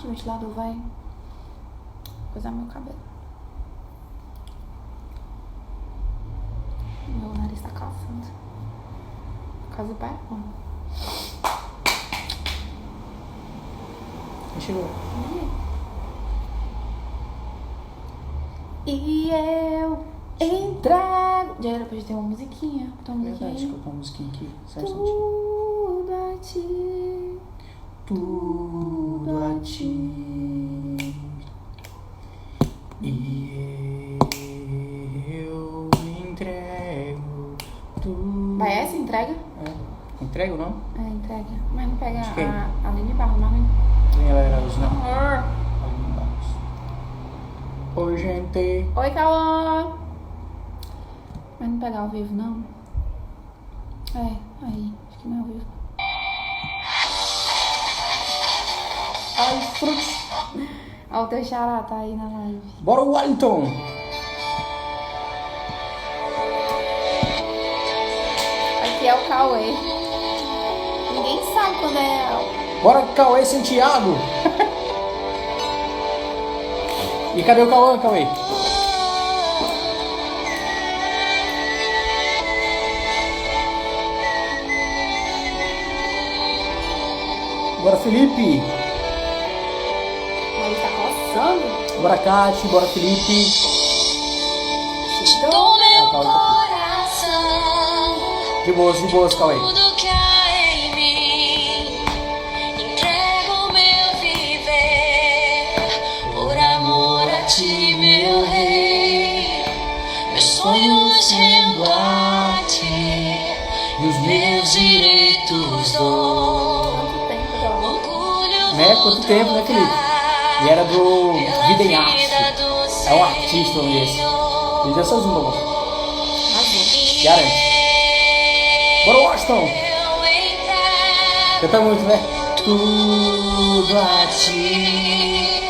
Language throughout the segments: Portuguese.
do ventilador, vai coisar meu cabelo. Meu nariz tá coçando. Quase barulho. Chegou. E eu entrego. Já era pra gente ter uma musiquinha. Botar uma musiquinha. Verdade, colocar uma musiquinha aqui. Só um instantinho. Tudo a ti. Tudo a ti. E eu entrego tudo. Vai essa entrega? É. Entrego não? É, entrega. Mas não pega De quem? a Aline Barros, não, hein? Nem ela era hoje não. Aline Barros. Oi, gente. Oi, Cauã. Mas não pega ao vivo, não? É, aí. Acho que não é ao vivo. Ai, frutos. Ó, o teu xará tá aí na live. Bora, Wellington. Aqui é o Cauê. Ninguém sabe quando é... Bora, Cauê Santiago. E cadê o Cauã, Cauê? Bora, Felipe. Mas tá coçando. Bora, Cati. Bora, Felipe. Do meu Cauê tá coração, aqui. De boas, Cauê. tudo que há em mim, entrego meu viver, por amor a ti, meu rei. Meus sonhos rendo a ti, e os meus direitos dou. Quanto tempo, Cauã? Orgulho Né? Quanto tempo, né, Felipe? E era do Vida em Arte. É um artista, vamos dizer assim. Ele já só zumba, mano. Arrasou. Garante. Bora, Washington. Canta muito, né? Tudo a ti.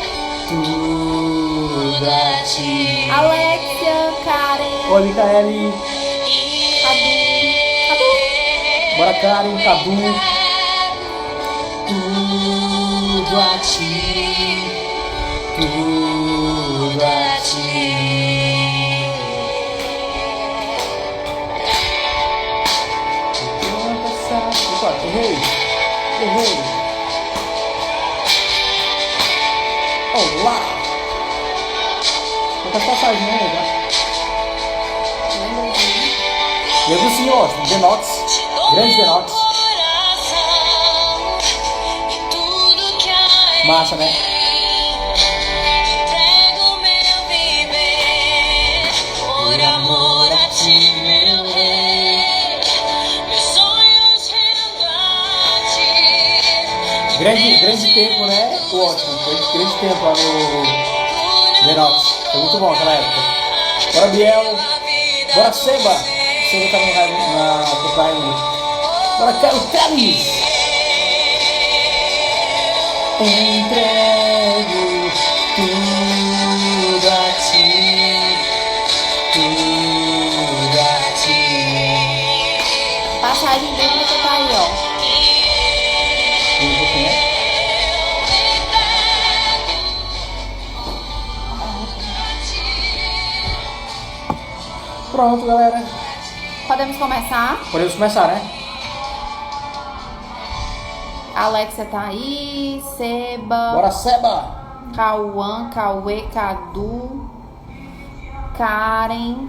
Tudo a ti. Alexia, Karen, Oi, Micaele. Cadu. Bora, Karen, Cadu. Tudo a ti. Tudo a ti. Errei. Olá. Vou passar passagem, né? Lembra disso? Eu do senhor, Denotes. Grande Denotes. Massa, né? Entrego meu viver, por amor a ti, meu rei. Meus sonhos rendo a ti. Grande tempo, né? Ótimo. Foi grande tempo lá no Denotes. Foi muito bom aquela época. Bora, Biel. Bora, Seba. Seba tá na Cocaína. Bora, Carlos Teles. Entrego tudo a ti, tudo a ti. Passagem bíblica tá aí, ó. Um pouquinho, né? Pronto, galera. Podemos começar? Podemos começar, né? A Alexia tá aí, Seba, Bora, Seba. Cauã, Cauê, Cadu, Karen.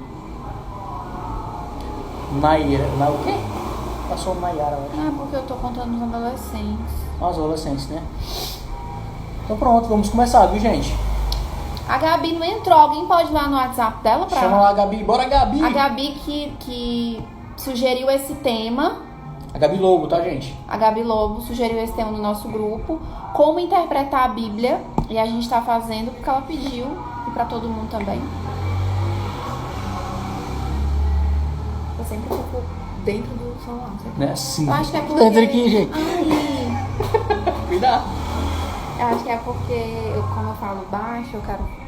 Naira. Na o quê? Passou Nayara, eu acho. Ah, porque eu tô contando os adolescentes. Os adolescentes, né? Então pronto, vamos começar, viu, gente? A Gabi não entrou. Alguém pode ir lá no WhatsApp dela pra... Chama lá a Gabi. Bora, Gabi. A Gabi que sugeriu esse tema. A Gabi Lobo, tá, gente? A Gabi Lobo sugeriu esse tema no nosso grupo. Como interpretar a Bíblia. E a gente tá fazendo porque ela pediu. E pra todo mundo também. Eu sempre fico dentro do celular. Sempre. Né? Sim. Eu acho que é porque... Entra aqui, gente. Ai, Cuidado. eu acho que é porque, como eu falo baixo, eu quero...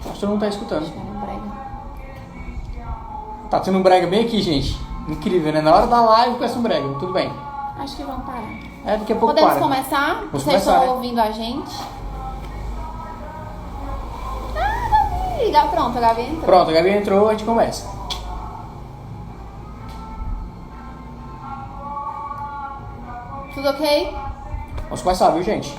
Acho que tu não tá escutando. Acho que é no brega. Tá tendo um brega bem aqui, gente. Incrível, né? Na hora da live com esse brega. Tudo bem. Acho que vamos parar. Daqui a pouco Podemos para. começar? Vamos Vocês começar, estão né? ouvindo a gente? Gabi! Pronto, a Gabi entrou. Pronto, a Gabi entrou, a gente começa. Tudo ok? Vamos começar, viu, gente?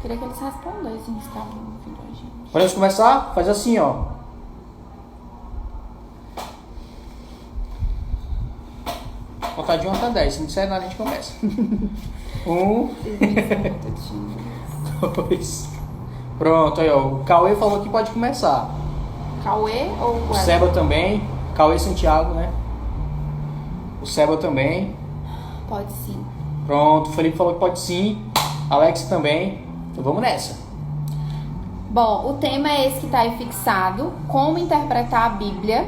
Queria que eles respondessem se estavam ouvindo a gente. Podemos começar? Faz assim, ó. Contar de 1 até 10. Se não disser nada, a gente começa. 1, 2. Pronto, aí, ó. O Cauê falou que pode começar. Cauê ou O Seba também. Cauê Santiago, né? O Seba também. Pode sim. Pronto, o Felipe falou que pode sim. Alex também. Então vamos nessa. Bom, o tema é esse que está aí fixado. Como interpretar a Bíblia.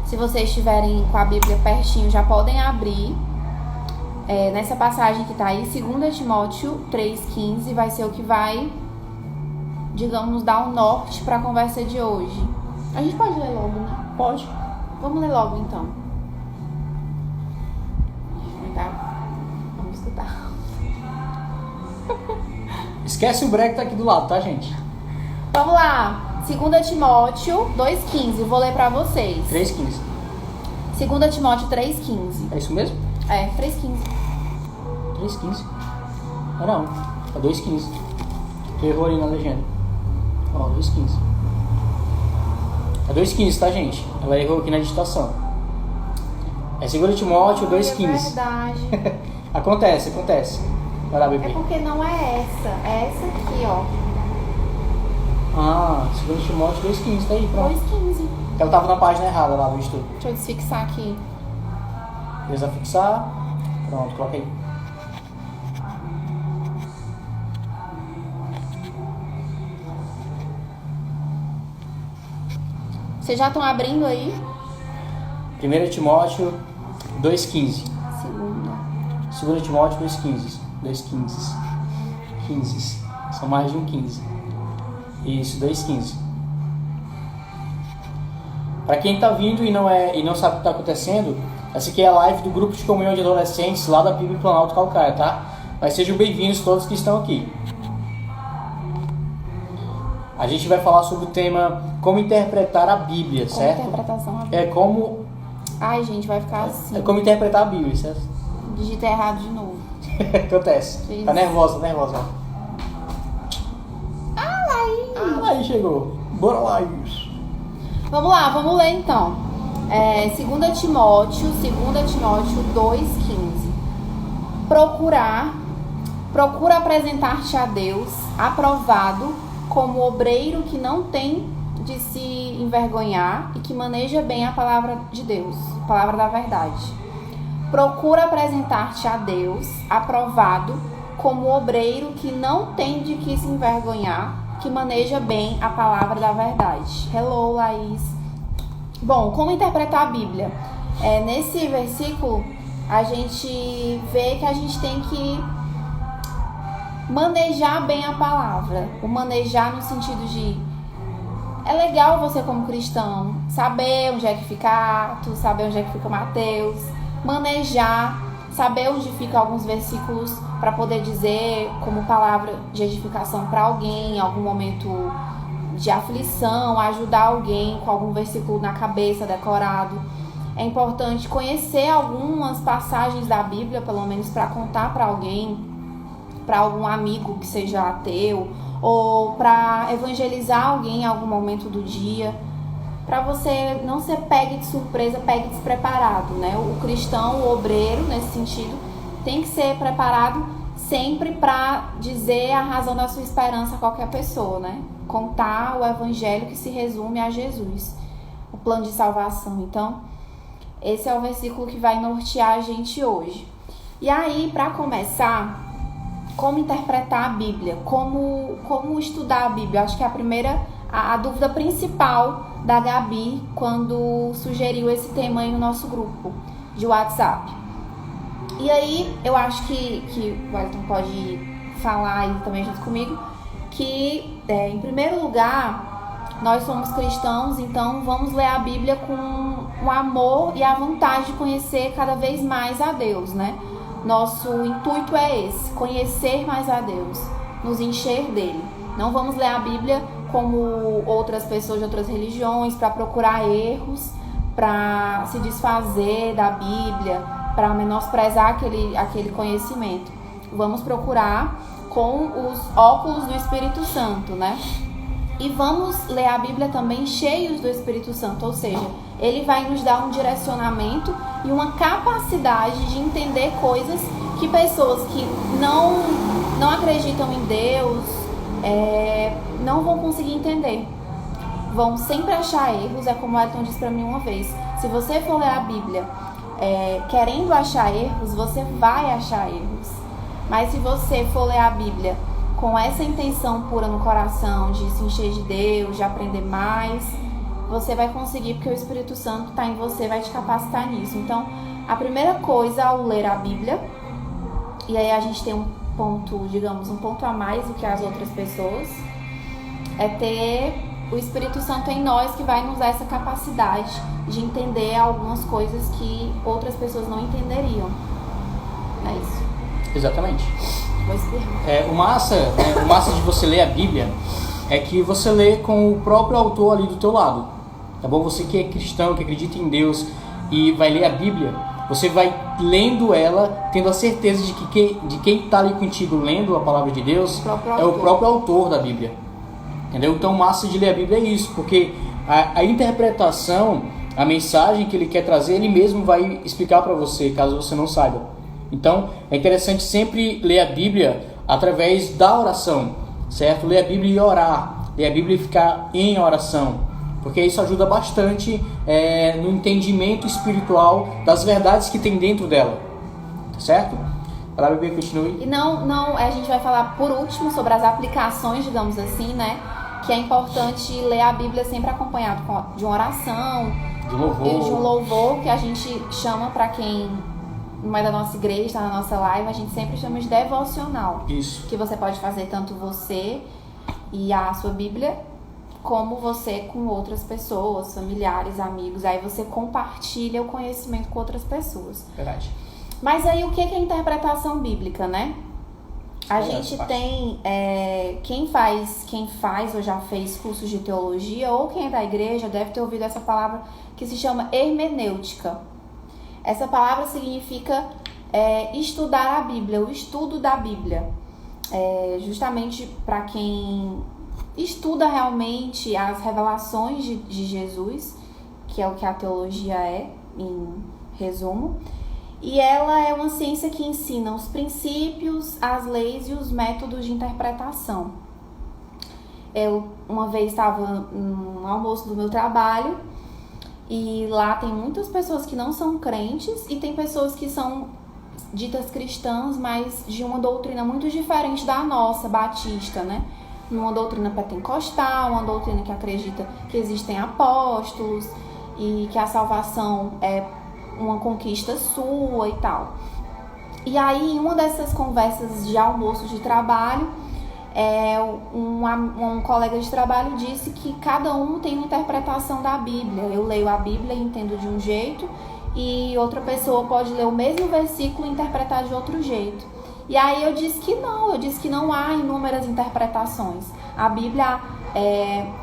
Se vocês estiverem com a Bíblia pertinho, já podem abrir. Nessa passagem que está aí, 2 Timóteo 3,15, vai ser o que vai, digamos, nos dar um norte para a conversa de hoje. A gente pode ler logo, né? Pode. Vamos ler logo, então. Vamos escutar. Esquece o break que tá aqui do lado, tá, gente? Vamos lá. 2 Timóteo 2,15. Vou ler para vocês. 3,15. 2 Timóteo 3,15. É isso mesmo? 3,15. 3,15. Ah, não. É 2,15. Tu errou ali na legenda. Ó, 2,15. É 2,15, tá, gente? Ela errou aqui na digitação. É 2 Timóteo 2,15. É verdade. Acontece. Vai lá, É bebê. porque não é essa. É essa aqui, ó. Ah, 2 Timóteo 2,15. Tá aí, pronto. 2,15. Ela tava na página errada lá do estudo. Deixa eu desfixar aqui. Beleza, fixar. Pronto, coloca aí. Vocês já estão abrindo aí? 1 Timóteo 2,15. Segunda. 2 Timóteo 2,15. 2,15. 15. São mais de um 15. Isso, 2,15. Para quem tá vindo e não sabe o que tá acontecendo, essa aqui é a live do grupo de comunhão de adolescentes lá da PIB Planalto Calcaia, tá? Mas sejam bem-vindos todos que estão aqui. A gente vai falar sobre o tema como interpretar a Bíblia, Como certo? interpretação. Ai, gente, vai ficar assim. É como interpretar a Bíblia, certo? Digita errado de novo. Acontece. Isso. Tá nervosa. Aí chegou. Bora lá, isso. Vamos lá, vamos ler então. 2 Timóteo 2,15. Procura apresentar-te a Deus, aprovado, como obreiro que não tem de se envergonhar e que maneja bem a palavra de Deus, a palavra da verdade. Procura apresentar-te a Deus, aprovado, como obreiro que não tem de que se envergonhar, que maneja bem a palavra da verdade. Hello, Laís. Bom, como interpretar a Bíblia? Nesse versículo, a gente vê que a gente tem que manejar bem a palavra. O manejar no sentido de... É legal você, como cristão, saber onde é que fica Atos, saber onde é que fica Mateus, manejar, saber onde ficam alguns versículos para poder dizer como palavra de edificação para alguém, em algum momento de aflição, ajudar alguém com algum versículo na cabeça decorado. É importante conhecer algumas passagens da Bíblia, pelo menos para contar para alguém, para algum amigo que seja ateu, ou para evangelizar alguém em algum momento do dia, para você não ser pegue de surpresa, pegue despreparado, né? O cristão, o obreiro, nesse sentido, tem que ser preparado sempre para dizer a razão da sua esperança a qualquer pessoa, né? Contar o evangelho que se resume a Jesus, o plano de salvação. Então, esse é o versículo que vai nortear a gente hoje. E aí, para começar, como interpretar a Bíblia? Como estudar a Bíblia? Acho que a dúvida principal da Gabi quando sugeriu esse tema aí no nosso grupo de WhatsApp. E aí, eu acho que o Wellington pode falar aí também junto comigo, que, em primeiro lugar, nós somos cristãos, então vamos ler a Bíblia com o amor e a vontade de conhecer cada vez mais a Deus, né? Nosso intuito é esse, conhecer mais a Deus, nos encher dele. Não vamos ler a Bíblia como outras pessoas de outras religiões para procurar erros, para se desfazer da Bíblia, para menosprezar aquele conhecimento. Vamos procurar com os óculos do Espírito Santo, né? E vamos ler a Bíblia também cheios do Espírito Santo, ou seja, ele vai nos dar um direcionamento e uma capacidade de entender coisas que pessoas que não acreditam em Deus não vão conseguir entender. Vão sempre achar erros, é como o Elton disse pra mim uma vez, se você for ler a Bíblia querendo achar erros, você vai achar erros. Mas se você for ler a Bíblia com essa intenção pura no coração, de se encher de Deus, de aprender mais, você vai conseguir, porque o Espírito Santo está em você, vai te capacitar nisso. Então, a primeira coisa ao ler a Bíblia, e aí a gente tem um ponto, digamos, um ponto a mais do que as outras pessoas, é ter o Espírito Santo em nós, que vai nos dar essa capacidade de entender algumas coisas que outras pessoas não entenderiam. É isso. Exatamente. Vou espirrar. O massa de você ler a Bíblia é que você lê com o próprio autor ali do teu lado. Tá bom? Você que é cristão, que acredita em Deus e vai ler a Bíblia, você vai lendo ela, tendo a certeza de que quem está ali contigo lendo a palavra de Deus é o próprio autor da Bíblia. Entendeu? Então, o massa de ler a Bíblia é isso, porque a interpretação, a mensagem que ele quer trazer, ele mesmo vai explicar para você, caso você não saiba. Então, é interessante sempre ler a Bíblia através da oração, certo? Ler a Bíblia e orar, ler a Bíblia e ficar em oração, porque isso ajuda bastante no entendimento espiritual das verdades que tem dentro dela, certo? A palavra Bíblia continue. E não, a gente vai falar por último sobre as aplicações, digamos assim, né? Que é importante ler a Bíblia sempre acompanhado de uma oração, de louvor. E de um louvor que a gente chama, para quem não é da nossa igreja, está na nossa live, a gente sempre chama de devocional. Isso. Que você pode fazer tanto você e a sua Bíblia, como você com outras pessoas, familiares, amigos. Aí você compartilha o conhecimento com outras pessoas. Verdade. Mas aí o que é interpretação bíblica, né? A gente tem quem faz ou já fez cursos de teologia, ou quem é da igreja deve ter ouvido essa palavra que se chama hermenêutica. Essa palavra significa estudar a Bíblia, o estudo da Bíblia. Justamente para quem estuda realmente as revelações de Jesus, que é o que a teologia é, em resumo. E ela é uma ciência que ensina os princípios, as leis e os métodos de interpretação. Eu uma vez estava num almoço do meu trabalho e lá tem muitas pessoas que não são crentes e tem pessoas que são ditas cristãs, mas de uma doutrina muito diferente da nossa, batista, né? Uma doutrina pentecostal, uma doutrina que acredita que existem apóstolos e que a salvação é uma conquista sua e tal. E aí, em uma dessas conversas de almoço de trabalho, um colega de trabalho disse que cada um tem uma interpretação da Bíblia. Eu leio a Bíblia e entendo de um jeito, e outra pessoa pode ler o mesmo versículo e interpretar de outro jeito. E aí eu disse que não há inúmeras interpretações. A Bíblia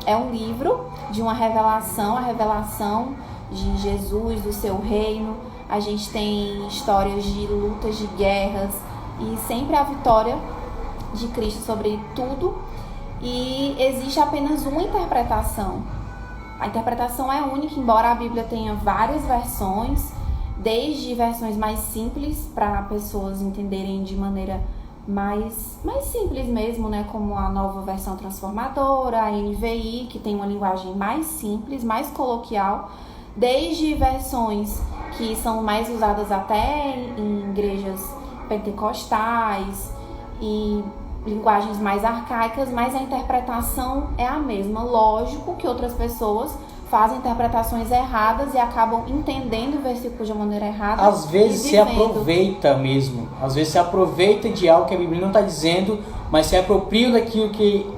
é um livro de uma revelação, a revelação de Jesus, do seu reino. A gente tem histórias de lutas, de guerras, e sempre a vitória de Cristo sobre tudo. E existe apenas uma interpretação. A interpretação é única, embora a Bíblia tenha várias versões, desde versões mais simples para pessoas entenderem de maneira mais simples mesmo, né? Como a Nova Versão Transformadora, a NVI, que tem uma linguagem mais simples, mais coloquial, desde versões que são mais usadas até em igrejas pentecostais e linguagens mais arcaicas, mas a interpretação é a mesma. Lógico que outras pessoas fazem interpretações erradas e acabam entendendo o versículo de maneira errada. Às vezes se aproveita mesmo. Às vezes se aproveita de algo que a Bíblia não está dizendo, mas se apropria daquilo que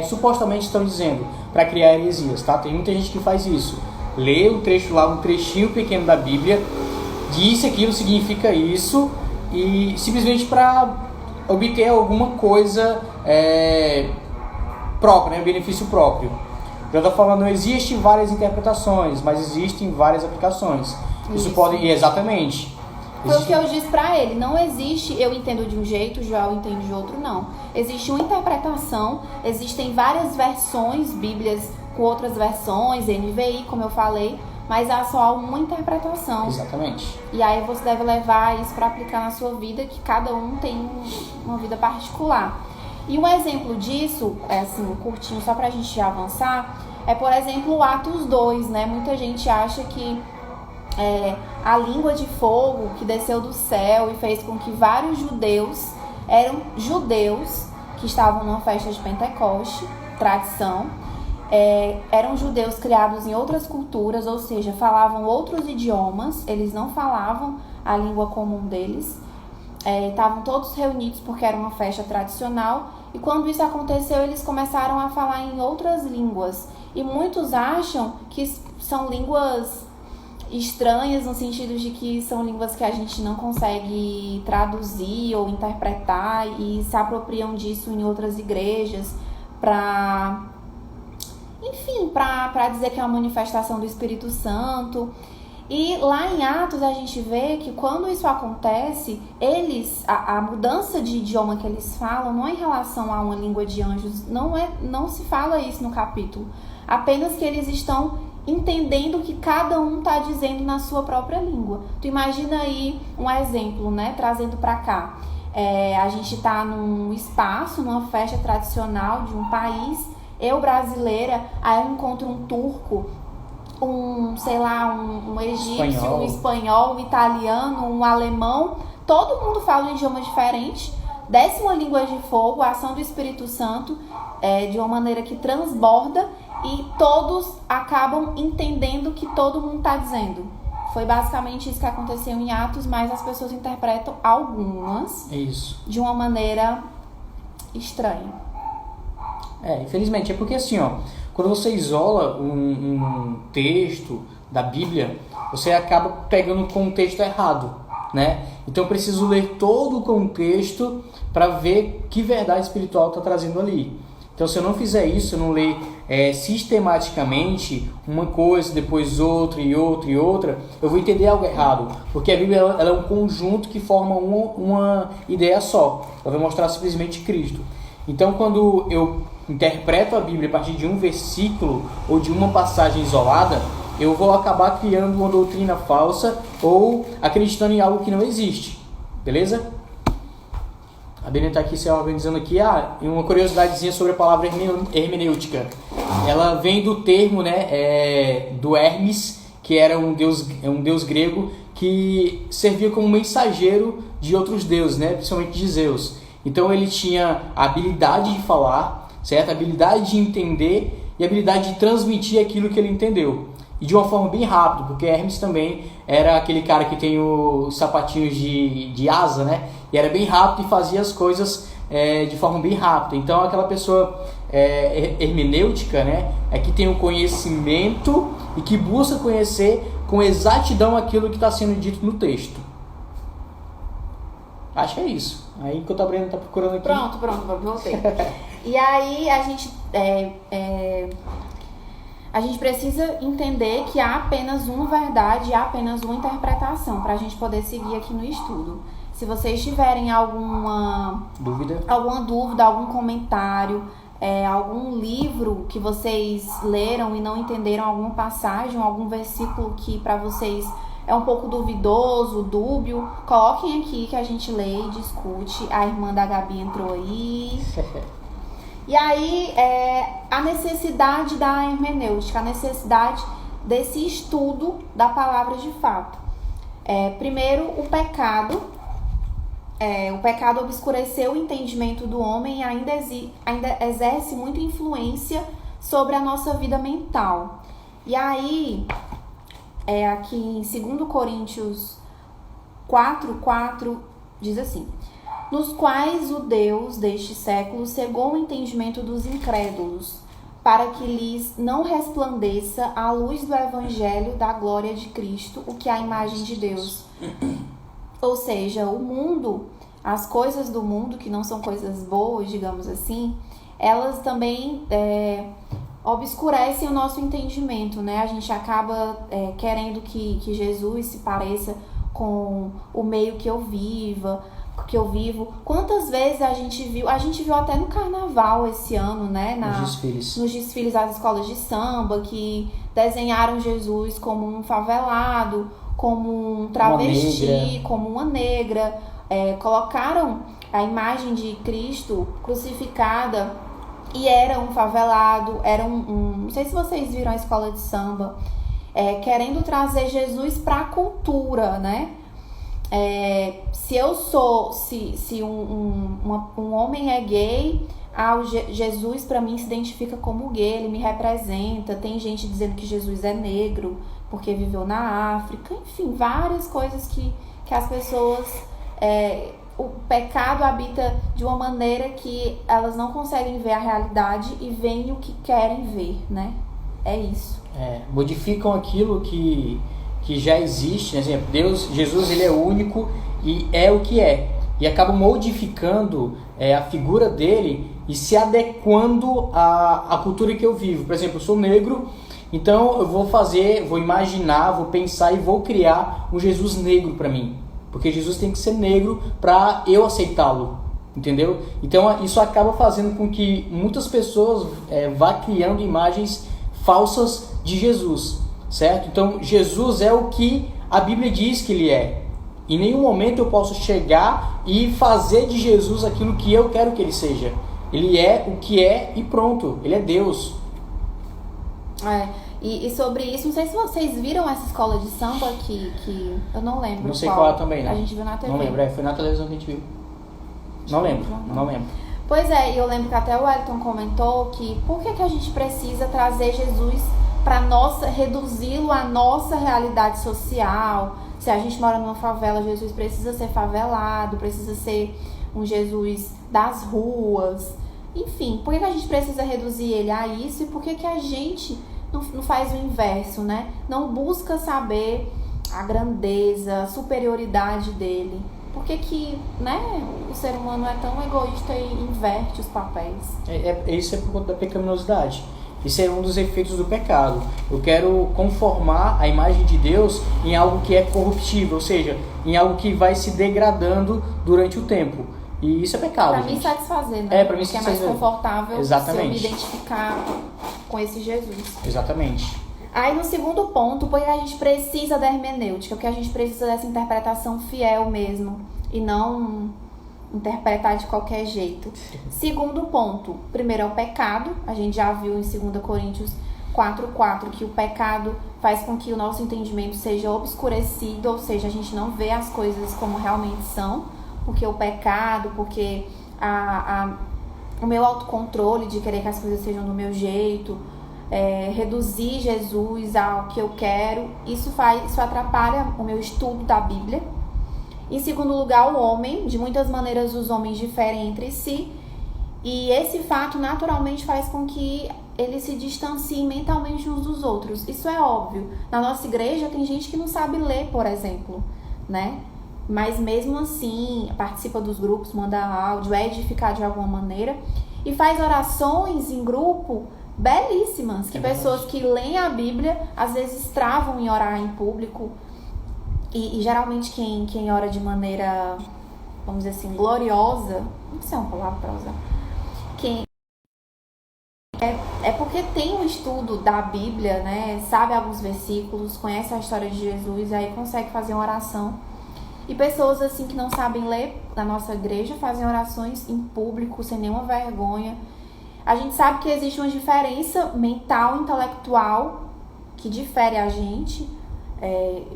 supostamente estão dizendo, para criar heresias, tá? Tem muita gente que faz isso. lê um trecho lá, um trechinho pequeno da Bíblia, diz aquilo significa isso, e simplesmente para obter alguma coisa própria, né? Benefício próprio. De outra forma, não existem várias interpretações, mas existem várias aplicações. Isso pode... Exatamente. Foi o que eu disse pra ele. Não existe, eu entendo de um jeito, o Joel entende de outro, não. Existe uma interpretação, existem várias versões, Bíblias com outras versões, NVI, como eu falei, mas há só uma interpretação. Exatamente. E aí você deve levar isso pra aplicar na sua vida, que cada um tem uma vida particular. E um exemplo disso, assim, curtinho, só pra gente avançar, é, por exemplo, o Atos 2, né? Muita gente acha que a língua de fogo que desceu do céu e fez com que vários judeus, eram judeus que estavam numa festa de Pentecoste, tradição, eram judeus criados em outras culturas, ou seja, falavam outros idiomas, eles não falavam a língua comum deles, estavam todos reunidos porque era uma festa tradicional, e quando isso aconteceu, eles começaram a falar em outras línguas, e muitos acham que são línguas estranhas, no sentido de que são línguas que a gente não consegue traduzir ou interpretar, e se apropriam disso em outras igrejas para, enfim, para dizer que é uma manifestação do Espírito Santo. E lá em Atos a gente vê que quando isso acontece, a mudança de idioma que eles falam não é em relação a uma língua de anjos, não se fala isso no capítulo, apenas que eles estão entendendo o que cada um está dizendo na sua própria língua. Tu imagina aí um exemplo, né, trazendo para cá. A gente está num espaço, numa festa tradicional de um país, eu brasileira, aí eu encontro um turco, um egípcio, um espanhol, um italiano, um alemão, todo mundo fala um idioma diferente, desce uma língua de fogo, a ação do Espírito Santo, de uma maneira que transborda, e todos acabam entendendo o que todo mundo está dizendo. Foi basicamente isso que aconteceu em Atos, mas as pessoas interpretam algumas de uma maneira estranha. Infelizmente, é porque assim, quando você isola um texto da Bíblia, você acaba pegando o contexto errado, né? Então eu preciso ler todo o contexto para ver que verdade espiritual está trazendo ali. Então, se eu não fizer isso, eu não ler sistematicamente uma coisa, depois outra e outra e outra, eu vou entender algo errado. Porque a Bíblia ela é um conjunto que forma uma ideia só. Ela vai mostrar simplesmente Cristo. Então, quando eu interpreto a Bíblia a partir de um versículo ou de uma passagem isolada, eu vou acabar criando uma doutrina falsa ou acreditando em algo que não existe. Beleza? A Bíblia está aqui se organizando aqui. Uma curiosidadezinha sobre a palavra hermenêutica. Ela vem do termo, do Hermes, que era um deus grego que servia como mensageiro de outros deuses, principalmente de Zeus. Então ele tinha a habilidade de falar, certo? A habilidade de entender e a habilidade de transmitir aquilo que ele entendeu. E de uma forma bem rápida, porque Hermes também era aquele cara que tem os sapatinhos de asa, né? E era bem rápido e fazia as coisas de forma bem rápida. Então aquela pessoa hermenêutica, né? É que tem o conhecimento e que busca conhecer com exatidão aquilo que está sendo dito no texto. Acho que é isso. Aí enquanto a Brenda está procurando aqui... Pronto, voltei. E aí a gente... A gente precisa entender que há apenas uma verdade, há apenas uma interpretação para a gente poder seguir aqui no estudo. Se vocês tiverem alguma dúvida, algum comentário, algum livro que vocês leram e não entenderam alguma passagem, algum versículo que para vocês é um pouco duvidoso, dúbio, coloquem aqui que a gente lê e discute. A irmã da Gabi entrou aí. E aí, a necessidade da hermenêutica, a necessidade desse estudo da palavra de fato. Primeiro, o pecado. O pecado obscureceu o entendimento do homem e ainda exerce muita influência sobre a nossa vida mental. E aí, aqui em 2 Coríntios 4:4, diz assim: nos quais o Deus deste século cegou o entendimento dos incrédulos, para que lhes não resplandeça a luz do evangelho da glória de Cristo, o que é a imagem de Deus. Ou seja, o mundo, as coisas do mundo, que não são coisas boas, digamos assim, elas também obscurecem o nosso entendimento, né? A gente acaba querendo que Jesus se pareça com o meio que eu vivo. Quantas vezes a gente viu até no carnaval esse ano, né? Nos desfiles das escolas de samba, que desenharam Jesus como um favelado, como um travesti, como uma negra, colocaram a imagem de Cristo crucificada e era um favelado, era não sei se vocês viram a escola de samba, querendo trazer Jesus para a cultura, né? Se um homem é gay, Jesus para mim se identifica como gay, ele me representa. Tem gente dizendo que Jesus é negro porque viveu na África, enfim, várias coisas que as pessoas, o pecado habita de uma maneira que elas não conseguem ver a realidade e veem o que querem ver, né? É isso. Modificam aquilo que já existe, né? Exemplo, Jesus, ele é único e é o que é. E acabam modificando a figura dele e se adequando à cultura que eu vivo. Por exemplo, eu sou negro, então eu vou imaginar, vou pensar e vou criar um Jesus negro para mim. Porque Jesus tem que ser negro para eu aceitá-lo, entendeu? Então isso acaba fazendo com que muitas pessoas vá criando imagens falsas de Jesus, certo? Então Jesus é o que a Bíblia diz que ele é. Em nenhum momento eu posso chegar e fazer de Jesus aquilo que eu quero que ele seja. Ele é o que é e pronto, ele é Deus. E sobre isso, não sei se vocês viram essa escola de samba que eu não lembro. Não sei qual é também, né? A gente viu na TV. Não lembro, foi na televisão que a gente viu. Não lembro. Pois eu lembro que até o Wellington comentou que por que a gente precisa trazer Jesus para reduzi-lo à nossa realidade social. Se a gente mora numa favela, Jesus precisa ser favelado, precisa ser um Jesus das ruas. Enfim, por que a gente precisa reduzir ele a isso e por que a gente não faz o inverso, né? Não busca saber a grandeza, a superioridade dele. Por que né, o ser humano é tão egoísta e inverte os papéis? Isso é por conta da pecaminosidade. Isso é um dos efeitos do pecado. Eu quero conformar a imagem de Deus em algo que é corruptível, ou seja, em algo que vai se degradando durante o tempo. E isso é pecado. Pra me satisfazer, né? Pra mim porque é mais confortável. Exatamente. Se eu me identificar com esse Jesus. Exatamente. Aí no segundo ponto, porque a gente precisa da hermenêutica, porque a gente precisa dessa interpretação fiel mesmo, e não interpretar de qualquer jeito. Segundo ponto, primeiro é o pecado. A gente já viu em 2 Coríntios 4:4 que o pecado faz com que o nosso entendimento seja obscurecido, ou seja, a gente não vê as coisas como realmente são, porque o pecado, porque o meu autocontrole de querer que as coisas sejam do meu jeito, reduzir Jesus ao que eu quero, isso atrapalha o meu estudo da Bíblia. Em segundo lugar, o homem, de muitas maneiras os homens diferem entre si, e esse fato naturalmente faz com que eles se distanciem mentalmente uns dos outros. Isso é óbvio. Na nossa igreja tem gente que não sabe ler, por exemplo, né? Mas mesmo assim participa dos grupos, manda áudio, é edificado de alguma maneira e faz orações em grupo belíssimas, que pessoas que leem a Bíblia às vezes travam em orar em público. E geralmente quem ora de maneira, vamos dizer assim, gloriosa, não sei uma palavra para usar, é porque tem um estudo da Bíblia, né? Sabe alguns versículos, conhece a história de Jesus, aí consegue fazer uma oração. E pessoas assim que não sabem ler na nossa igreja fazem orações em público, sem nenhuma vergonha. A gente sabe que existe uma diferença mental, intelectual, que difere a gente.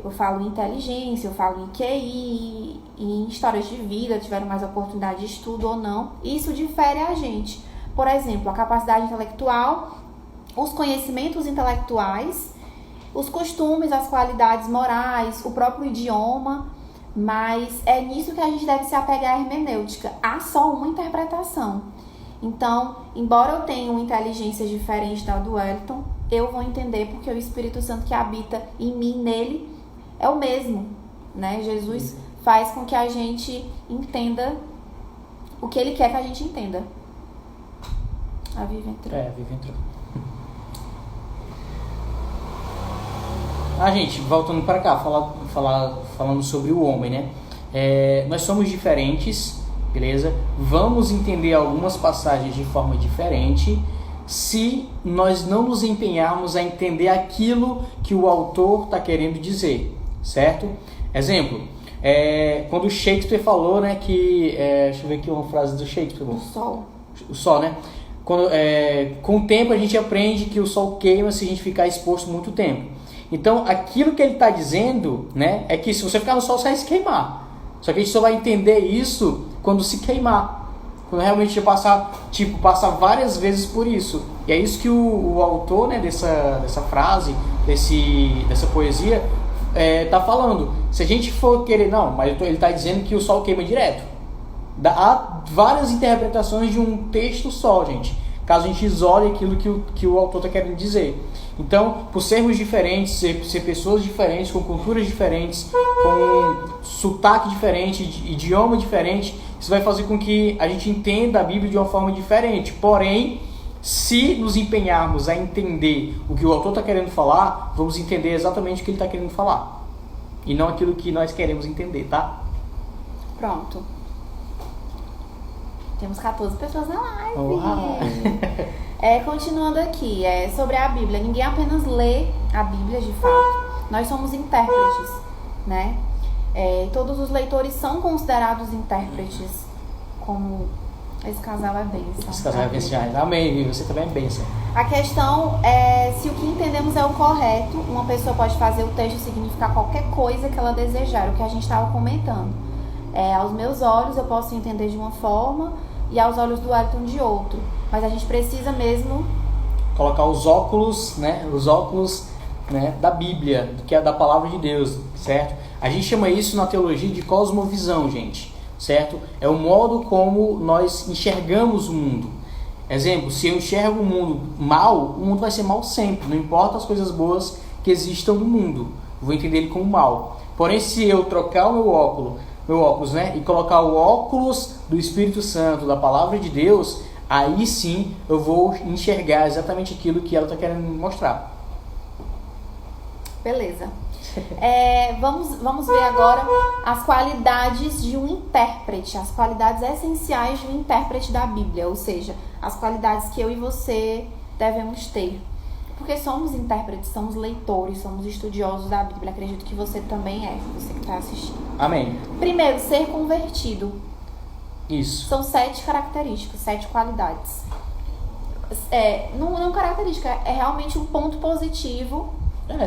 Eu falo em inteligência, eu falo em QI, em histórias de vida, tiveram mais oportunidade de estudo ou não. Isso difere a gente. Por exemplo, a capacidade intelectual, os conhecimentos intelectuais, os costumes, as qualidades morais, o próprio idioma, mas é nisso que a gente deve se apegar à hermenêutica. Há só uma interpretação. Então, embora eu tenha uma inteligência diferente da do Wellington, eu vou entender porque o Espírito Santo que habita em mim, nele, é o mesmo, né? Jesus faz com que a gente entenda o que ele quer que a gente entenda. A Vivi entrou. A Vivi entrou. Gente, voltando para cá, falando sobre o homem, né? Nós somos diferentes, beleza? Vamos entender algumas passagens de forma diferente se nós não nos empenharmos a entender aquilo que o autor está querendo dizer, certo? Exemplo, quando Shakespeare falou, né, que... deixa eu ver aqui uma frase do Shakespeare. O sol, né? Com o tempo a gente aprende que o sol queima se a gente ficar exposto muito tempo. Então, aquilo que ele está dizendo, né, é que se você ficar no sol, você vai se queimar. Só que a gente só vai entender isso quando se queimar. Quando realmente passar várias vezes por isso. E é isso que o autor, né, dessa frase, dessa poesia, tá falando. Se a gente for querer... Não, mas ele está dizendo que o sol queima direto. Há várias interpretações de um texto só, gente. Caso a gente isole aquilo que o autor está querendo dizer. Então, por sermos diferentes, ser pessoas diferentes, com culturas diferentes, com sotaque diferente, idioma diferente, isso vai fazer com que a gente entenda a Bíblia de uma forma diferente. Porém, se nos empenharmos a entender o que o autor está querendo falar, vamos entender exatamente o que ele está querendo falar. E não aquilo que nós queremos entender, tá? Pronto. Temos 14 pessoas na live. Olá. Continuando aqui, sobre a Bíblia. Ninguém apenas lê a Bíblia, de fato. Nós somos intérpretes, né? Todos os leitores são considerados intérpretes. Como esse casal é bênção. Esse casal é bênção. Amém. Você também é bênção. A questão é se o que entendemos é o correto. Uma pessoa pode fazer o texto significar qualquer coisa que ela desejar. O que a gente estava comentando. Aos meus olhos eu posso entender de uma forma e aos olhos do Wellington de outro. Mas a gente precisa mesmo colocar os óculos, né? Os óculos, né, da Bíblia, que é da palavra de Deus, certo? A gente chama isso na teologia de cosmovisão, gente, certo? É o modo como nós enxergamos o mundo. Exemplo, se eu enxergo o mundo mal, o mundo vai ser mal sempre. Não importa as coisas boas que existam no mundo, eu vou entender ele como mal. Porém, se eu trocar o meu óculos, né, e colocar o óculos do Espírito Santo, da palavra de Deus, aí sim eu vou enxergar exatamente aquilo que ela está querendo me mostrar. Beleza. Vamos ver agora as qualidades de um intérprete, as qualidades essenciais de um intérprete da Bíblia, ou seja, as qualidades que eu e você devemos ter. Porque somos intérpretes, somos leitores, somos estudiosos da Bíblia. Acredito que você também você que está assistindo. Amém. Primeiro, ser convertido. Isso. São 7 características, 7 qualidades. Não característica, é realmente um ponto positivo.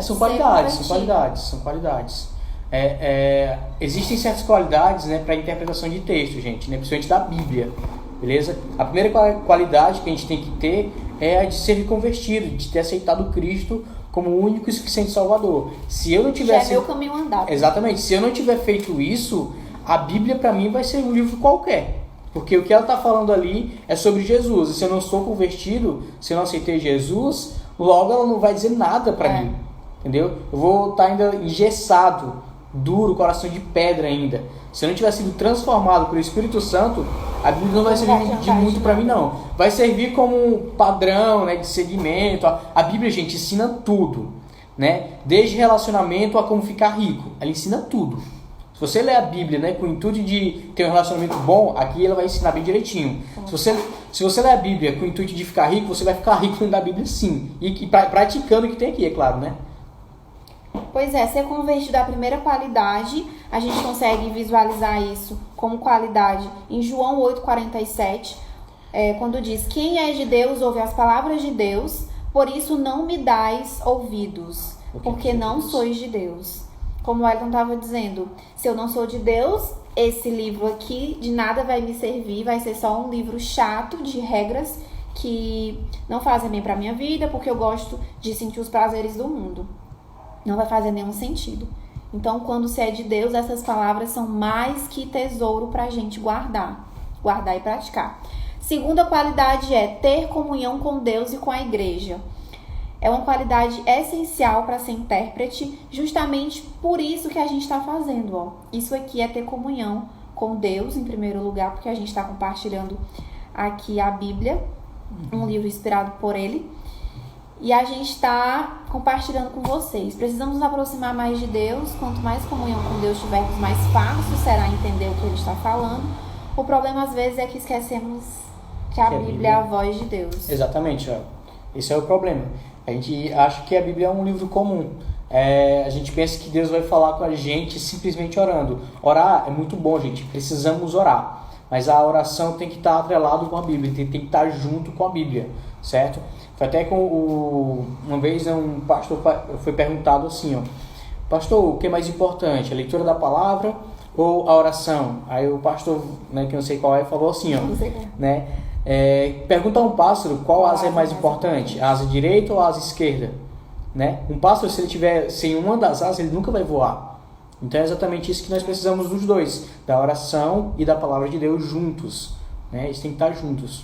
São qualidades. Existem certas qualidades, né, para interpretação de texto, gente, né, principalmente da Bíblia, beleza? A primeira qualidade que a gente tem que ter é a de ser convertido, de ter aceitado Cristo como o único e suficiente Salvador. Se eu não tivesse... meu caminho andado. Exatamente. Se eu não tiver feito isso, a Bíblia para mim vai ser um livro qualquer. Porque o que ela está falando ali é sobre Jesus. E se eu não sou convertido, se eu não aceitei Jesus, logo ela não vai dizer nada para mim. Entendeu? Eu vou estar ainda engessado, duro, coração de pedra ainda. Se eu não tiver sido transformado pelo Espírito Santo, a Bíblia não vai servir de muito para mim, não. Vai servir como um padrão, né, de seguimento. A Bíblia, gente, ensina tudo, né? Desde relacionamento a como ficar rico. Ela ensina tudo. Se você ler a Bíblia, né, com o intuito de ter um relacionamento bom, aqui ela vai ensinar bem direitinho. Se você ler a Bíblia com o intuito de ficar rico, você vai ficar rico dentro da Bíblia, sim. E praticando o que tem aqui, é claro, né? Pois ser convertido é a primeira qualidade. A gente consegue visualizar isso como qualidade em João 8,47, quando diz: quem é de Deus ouve as palavras de Deus, por isso não me dais ouvidos, porque não sois de Deus. Como o Elton estava dizendo, se eu não sou de Deus, esse livro aqui de nada vai me servir, vai ser só um livro chato de regras que não fazem bem para minha vida, porque eu gosto de sentir os prazeres do mundo. Não vai fazer nenhum sentido. Então, quando você é de Deus, essas palavras são mais que tesouro pra gente guardar e praticar. Segunda qualidade é ter comunhão com Deus e com a igreja. É uma qualidade essencial para ser intérprete, justamente por isso que a gente está fazendo. Ó. Isso aqui é ter comunhão com Deus, em primeiro lugar, porque a gente está compartilhando aqui a Bíblia, um livro inspirado por Ele. E a gente está compartilhando com vocês. Precisamos nos aproximar mais de Deus. Quanto mais comunhão com Deus tivermos, mais fácil será entender o que Ele está falando. O problema, às vezes, é que esquecemos que a Bíblia é a voz de Deus. Exatamente, ó. Esse é o problema. A gente acha que a Bíblia é um livro comum. A gente pensa que Deus vai falar com a gente simplesmente orando. Orar é muito bom, gente. Precisamos orar. Mas a oração tem que estar atrelado com a Bíblia. Tem que estar junto com a Bíblia, certo? Foi até com uma vez um pastor foi perguntado assim, ó. Pastor, o que é mais importante? A leitura da palavra ou a oração? Aí o pastor, né, que eu não sei qual é, falou assim, ó. Né? Pergunta a um pássaro qual asa é mais importante, a asa direita ou a asa esquerda, né? Um pássaro, se ele tiver sem uma das asas, ele nunca vai voar. Então é exatamente isso que nós precisamos dos dois, da oração e da palavra de Deus juntos, né? Eles têm que estar juntos.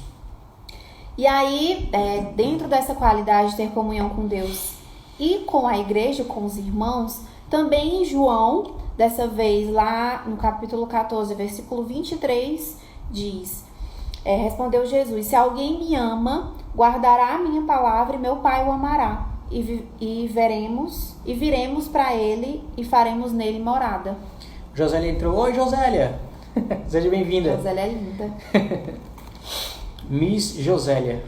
E aí, dentro dessa qualidade de ter comunhão com Deus e com a igreja, com os irmãos, também em João, dessa vez lá no capítulo 14, versículo 23, diz... respondeu Jesus: se alguém me ama, guardará a minha palavra e meu Pai o amará. E viremos para ele e faremos nele morada. Josélia entrou. Oi, Josélia! Seja bem-vinda. Josélia é linda. Miss Josélia.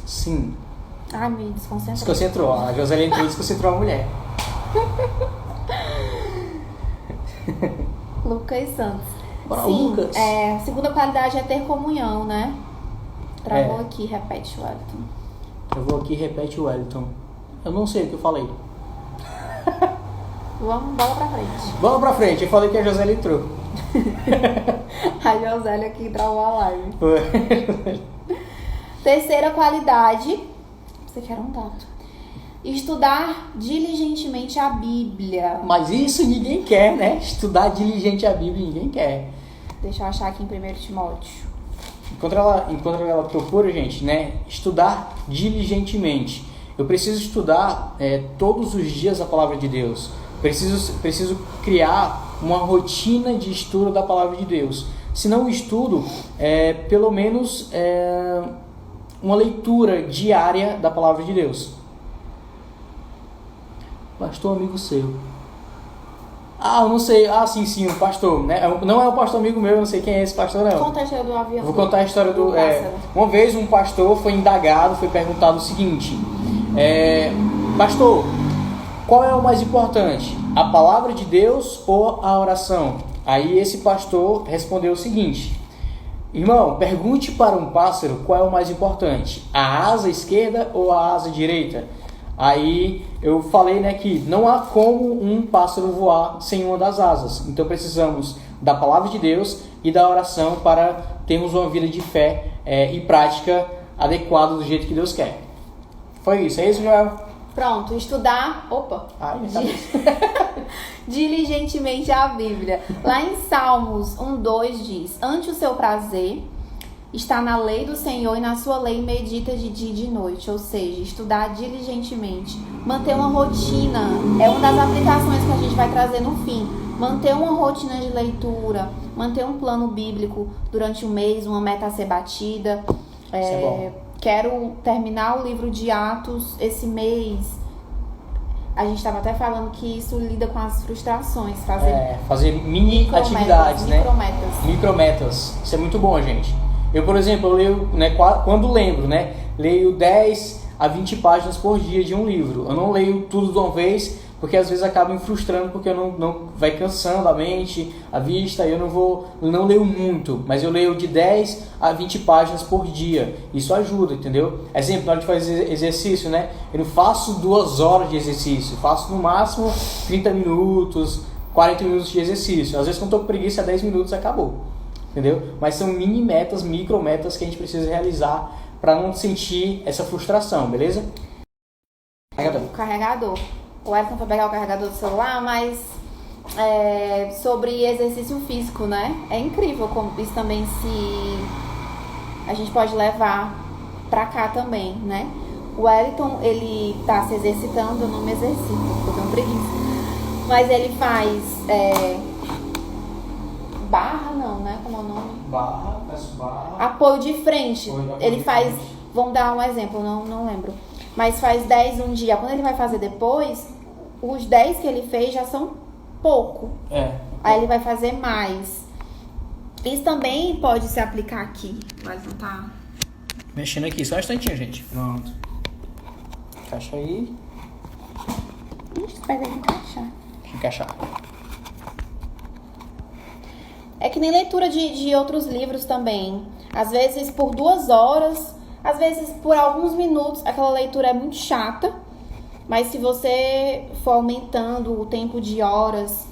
Sim. Ai, me desconcentrou. Desconcentrou. A Josélia entrou e desconcentrou a mulher. Lucas Santos. Bora, sim, Lucas. Segunda qualidade é ter comunhão, né? Travou aqui, repete, Wellington. Travou aqui, repete, Wellington. Eu não sei o que eu falei. Vamos, bola pra frente. Bola pra frente, eu falei que a Josélia entrou. A Josélia aqui travou a live. Terceira qualidade, você quer um dado. Estudar diligentemente a Bíblia. Mas isso ninguém quer, né? Estudar diligente a Bíblia ninguém quer. Deixa eu achar aqui em 1 Timóteo. Enquanto ela procura, gente, né? Estudar diligentemente. Eu preciso estudar todos os dias a palavra de Deus. Preciso criar uma rotina de estudo da palavra de Deus. Se não estudo, pelo menos uma leitura diária da palavra de Deus. Pastor amigo seu. Eu não sei. Sim, um pastor, né? Não é um pastor amigo meu, eu não sei quem é esse pastor, não. Conta a história do avião. Vou contar a história do... uma vez um pastor foi indagado, foi perguntado o seguinte: pastor, qual é o mais importante? A palavra de Deus ou a oração? Aí esse pastor respondeu o seguinte: irmão, pergunte para um pássaro qual é o mais importante, a asa esquerda ou a asa direita? Aí eu falei, né, que não há como um pássaro voar sem uma das asas. Então precisamos da palavra de Deus e da oração para termos uma vida de fé e prática adequada do jeito que Deus quer. Foi isso, é isso, Joel? Pronto, estudar... diligentemente a Bíblia. Lá em Salmos 1:2 diz: ante o seu prazer está na lei do Senhor e na sua lei medita de dia e de noite. Ou seja, estudar diligentemente. Manter uma rotina é uma das aplicações que a gente vai trazer no fim. Manter uma rotina de leitura, manter um plano bíblico durante um mês, uma meta a ser batida. Quero terminar o livro de Atos esse mês. A gente estava até falando que isso lida com as frustrações. Fazer mini atividades, né? Micrometas. Isso é muito bom, gente. Eu, por exemplo, eu leio, né, quando lembro, né? Leio 10 a 20 páginas por dia de um livro. Eu não leio tudo de uma vez, porque às vezes acaba me frustrando, porque eu não vai cansando a mente, a vista, e eu não leio muito, mas eu leio de 10 a 20 páginas por dia. Isso ajuda, entendeu? Exemplo, na hora de fazer exercício, né? Eu não faço 2 horas de exercício, faço no máximo 30 minutos, 40 minutos de exercício. Às vezes quando eu tô com preguiça, 10 minutos acabou. Entendeu? Mas são mini metas, micro metas que a gente precisa realizar para não sentir essa frustração, beleza? Carregador. O Wellington foi pegar o carregador do celular, mas sobre exercício físico, né? É incrível como isso também a gente pode levar pra cá também, né? O Wellington, ele tá se exercitando, eu não me exercito, porque eu tenho preguiça. Mas ele faz barra, não, né? Como é o nome? Barra, peço barra. Apoio de frente. Apoio Ele de faz, frente. vamos dar um exemplo, não lembro. Mas faz 10 um dia. Quando ele vai fazer depois, os 10 que ele fez já são pouco. Aí ele vai fazer mais. Isso também pode se aplicar aqui. Vai tentar. Mexendo aqui, só um instantinho, gente. Pronto. Encaixa aí. Ixi, vai ter que encaixar. Deixa eu encaixar. É que nem leitura de outros livros também. Às vezes por 2 horas, às vezes por alguns minutos, aquela leitura é muito chata. Mas se você for aumentando o tempo de horas,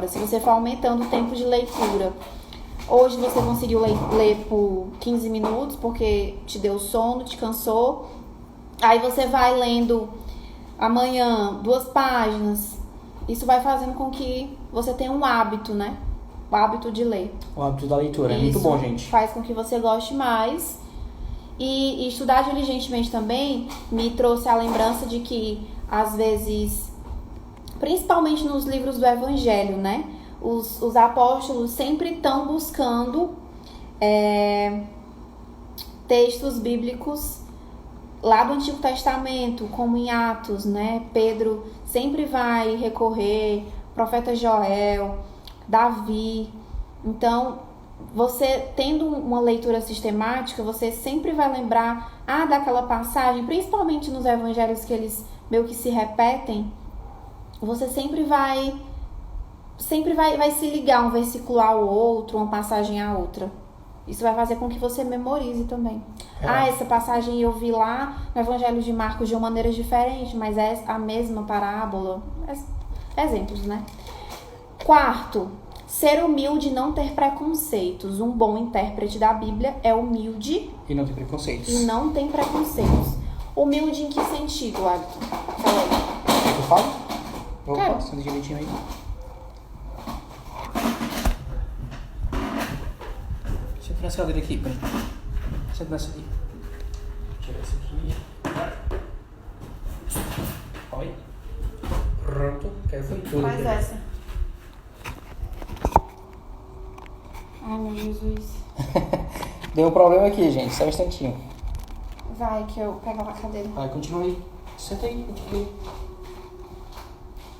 se você for aumentando o tempo de leitura, hoje você conseguiu ler por 15 minutos porque te deu sono, te cansou. Aí você vai lendo amanhã 2 páginas. Isso vai fazendo com que você tenha um hábito, né? O hábito de ler. O hábito da leitura, é Isso muito bom, gente. faz com que você goste mais. E estudar diligentemente também me trouxe a lembrança de que, às vezes, principalmente nos livros do Evangelho, né? Os apóstolos sempre estão buscando textos bíblicos lá do Antigo Testamento, como em Atos, né? Pedro sempre vai recorrer, profeta Joel, Davi. Então, você tendo uma leitura sistemática, você sempre vai lembrar daquela passagem, principalmente nos evangelhos que eles meio que se repetem. Você sempre vai se ligar um versículo ao outro, uma passagem à outra. Isso vai fazer com que você memorize também. Essa passagem eu vi lá no Evangelho de Marcos de uma maneira diferente, mas é a mesma parábola. Exemplos, né? 4, ser humilde e não ter preconceitos. Um bom intérprete da Bíblia é humilde E não tem preconceitos. e não tem preconceitos. Humilde em que sentido, Wellington? Fala aí. Quer que eu falo? Quero. Opa, senta direitinho aí. Deixa eu tirar essa cadeira aqui, peraí. Senta nessa aqui. Tira essa aqui. Olha aí. Pronto. Quero foi tudo. Faz essa. Ai, meu Jesus. Deu um problema aqui, gente. Só um instantinho. Vai, que eu pego a cadeira. Vai, continua aí. Senta aí, continua aí.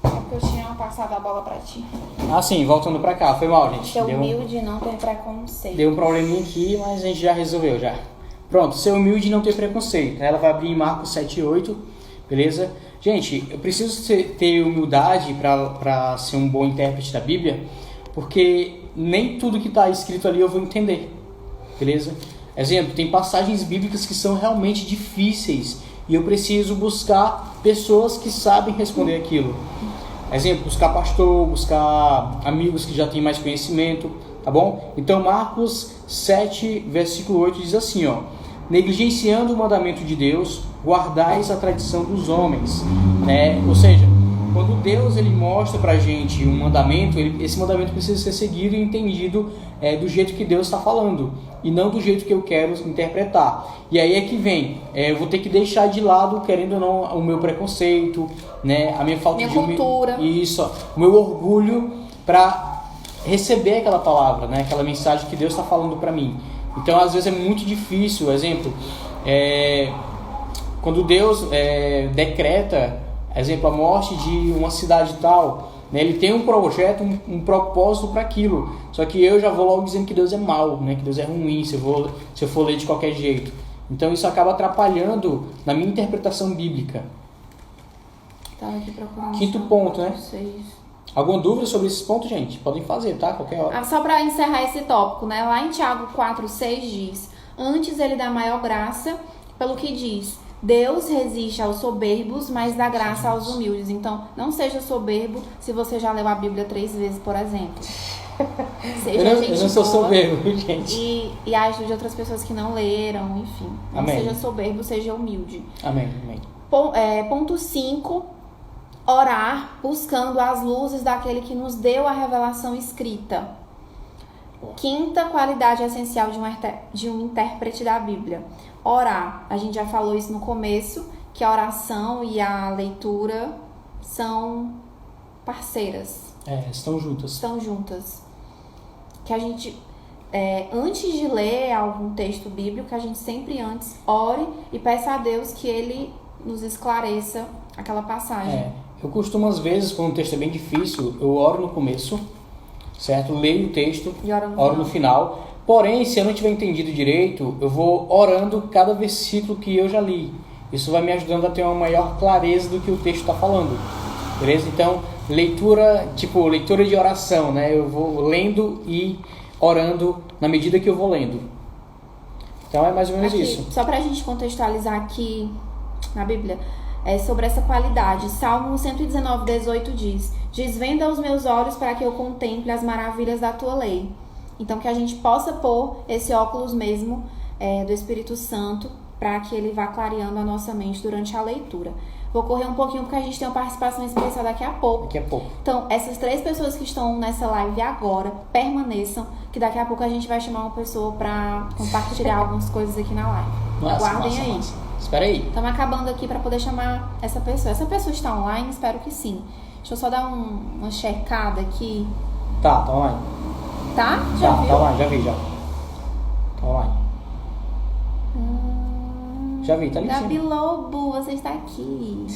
É porque eu tinha passado a bola pra ti. Ah, sim, voltando pra cá. Foi mal, gente. Ser humilde e não ter preconceito. Deu um probleminha aqui, mas a gente já resolveu já. Pronto, ser humilde e não ter preconceito. Ela vai abrir em Marcos 7:8, beleza? Gente, eu preciso ter humildade para ser um bom intérprete da Bíblia, porque nem tudo que está escrito ali eu vou entender, beleza? Exemplo, tem passagens bíblicas que são realmente difíceis e eu preciso buscar pessoas que sabem responder aquilo. Exemplo, buscar pastor, buscar amigos que já têm mais conhecimento, tá bom? Então Marcos 7, versículo 8 diz assim, ó: negligenciando o mandamento de Deus, guardais a tradição dos homens, né? Ou seja, quando Deus ele mostra pra gente um mandamento, esse mandamento precisa ser seguido e entendido do jeito que Deus está falando e não do jeito que eu quero interpretar. E aí é que vem, eu vou ter que deixar de lado, querendo ou não, o meu preconceito, né? A minha falta de cultura. Isso, o meu orgulho para receber aquela palavra, né? Aquela mensagem que Deus está falando para mim. Então, às vezes é muito difícil. Exemplo, quando Deus decreta, exemplo, a morte de uma cidade tal, né, ele tem um projeto, um propósito para aquilo. Só que eu já vou logo dizendo que Deus é mau, né, que Deus é ruim, se eu for ler de qualquer jeito. Então isso acaba atrapalhando na minha interpretação bíblica. Tava aqui procurando. Quinto ponto, né? Vocês. Alguma dúvida sobre esses pontos, gente? Podem fazer, tá? Qualquer hora. Só para encerrar esse tópico, né? Lá em Tiago 4:6 diz: antes ele dá maior graça, pelo que diz, Deus resiste aos soberbos, mas dá graça aos humildes. Então, não seja soberbo se você já leu a Bíblia 3 vezes, por exemplo. Seja Eu não sou boa soberbo, gente. E ajude outras pessoas que não leram, enfim. Não Amém. seja soberbo, seja humilde. Amém, amém. Ponto 5. Orar buscando as luzes daquele que nos deu a revelação escrita. Quinta qualidade essencial de um intérprete da Bíblia. Orar. A gente já falou isso no começo, que a oração e a leitura são parceiras. Estão juntas. Estão juntas. Que a gente, antes de ler algum texto bíblico, a gente sempre antes ore e peça a Deus que Ele nos esclareça aquela passagem. Eu costumo, às vezes, quando o texto é bem difícil, eu oro no começo, certo? Leio o texto, E oro no final. Porém, se eu não tiver entendido direito, eu vou orando cada versículo que eu já li. Isso vai me ajudando a ter uma maior clareza do que o texto está falando. Beleza? Então, leitura de oração, né? Eu vou lendo e orando na medida que eu vou lendo. Então, é mais ou menos isso. Só para a gente contextualizar aqui na Bíblia, sobre essa qualidade. Salmo 119:18 diz: Desvenda os meus olhos para que eu contemple as maravilhas da tua lei. Então, que a gente possa pôr esse óculos mesmo do Espírito Santo para que ele vá clareando a nossa mente durante a leitura. Vou correr um pouquinho porque a gente tem uma participação especial daqui a pouco. Então, essas 3 pessoas que estão nessa live agora, permaneçam, que daqui a pouco a gente vai chamar uma pessoa para compartilhar algumas coisas aqui na live. Aguardem aí. Espera aí. Estamos acabando aqui para poder chamar essa pessoa. Essa pessoa está online? Espero que sim. Deixa eu só dar uma checada aqui. Tá online. Tá? Já viu? Tá online, já vi, já. Tá online. Já vi, tá ali em Gabi cima. Lobo, você está aqui.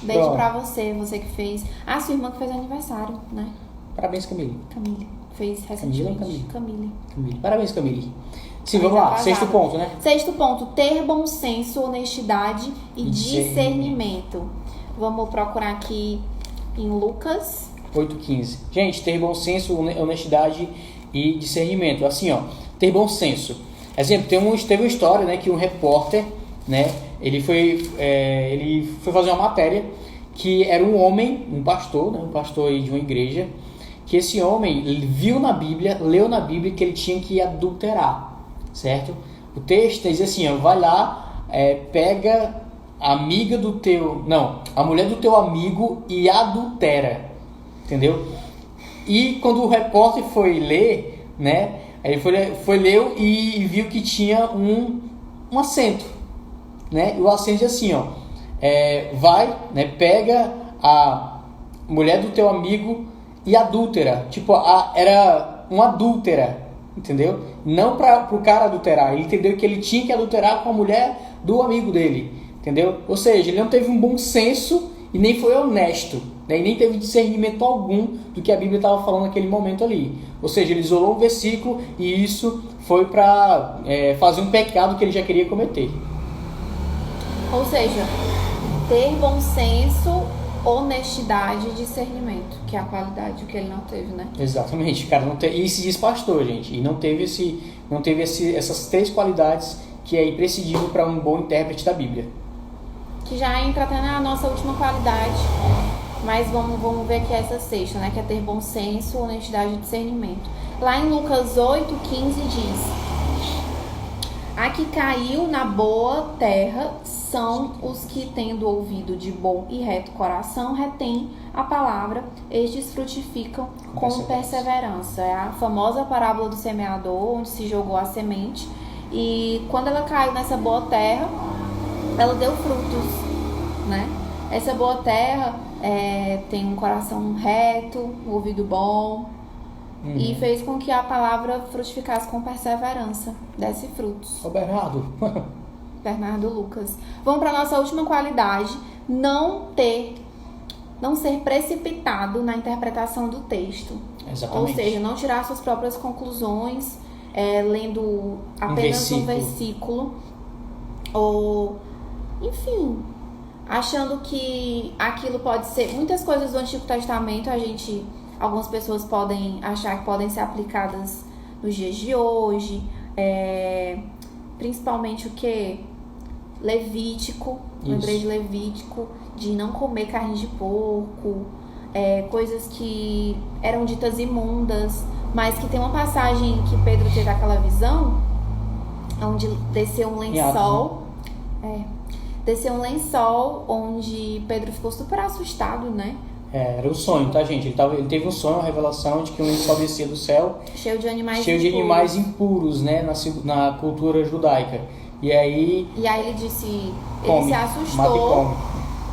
Beijo pra você que fez. Sua irmã que fez aniversário, né? Parabéns, Camille. Camille. Fez recentemente. Camille. Parabéns, Camille. Sim, vamos lá. Sexto ponto, né? Sexto ponto. Ter bom senso, honestidade e discernimento. Vamos procurar aqui em Lucas 8:15. Gente, ter bom senso, honestidade e discernimento. Assim, ó. Ter bom senso. Exemplo, teve uma história, né, que um repórter, né, ele foi fazer uma matéria que era um homem, um pastor aí de uma igreja, que esse homem viu na Bíblia, leu na Bíblia que ele tinha que adulterar, certo? O texto diz assim, ó, vai lá, pega a mulher do teu amigo e adultera, entendeu? E quando o repórter foi ler, né, ele leu e viu que tinha um acento, né? E o acento diz assim, ó, vai, né? Pega a mulher do teu amigo e adúltera. Tipo, era uma adúltera, entendeu? Não pro cara adulterar. Ele entendeu que ele tinha que adulterar com a mulher do amigo dele, entendeu? Ou seja, ele não teve um bom senso e nem foi honesto, né? E nem teve discernimento algum do que a Bíblia estava falando naquele momento ali. Ou seja, ele isolou um versículo e isso foi para fazer um pecado que ele já queria cometer. Ou seja, ter bom senso, honestidade e discernimento, que é a qualidade que ele não teve, né? Exatamente, cara, e se diz pastor, gente, e não teve essas 3 qualidades que é imprescindível para um bom intérprete da Bíblia. Que já entra até na nossa última qualidade, mas vamos ver aqui essa sexta, né? Que é ter bom senso, honestidade e discernimento. Lá em Lucas 8:15 diz: A que caiu na boa terra são os que, tendo ouvido de bom e reto coração, retêm a palavra, estes frutificam com perseverança. É a famosa parábola do semeador, onde se jogou a semente, e quando ela caiu nessa boa terra, ela deu frutos, né? Essa boa terra tem um coração reto, um ouvido bom, e fez com que a palavra frutificasse com perseverança, desse frutos. Ô Bernardo Lucas. Vamos para a nossa última qualidade: não ser precipitado na interpretação do texto. Exatamente. Ou seja, não tirar suas próprias conclusões lendo apenas um versículo, ou enfim, achando que aquilo pode ser... Muitas coisas do Antigo Testamento algumas pessoas podem achar que podem ser aplicadas nos dias de hoje, principalmente o que? Levítico. Isso. Lembrei de Levítico, de não comer carne de porco, coisas que eram ditas imundas, mas que tem uma passagem que Pedro teve aquela visão, onde desceu um lençol, desceu um lençol onde Pedro ficou super assustado, né? Era o sonho, tá, gente? Ele teve um sonho, uma revelação de que um lençol descia do céu Cheio de animais cheio de impuros. animais impuros, né? Na cultura judaica. E aí, E aí ele disse, ele come, se mata e assustou. come.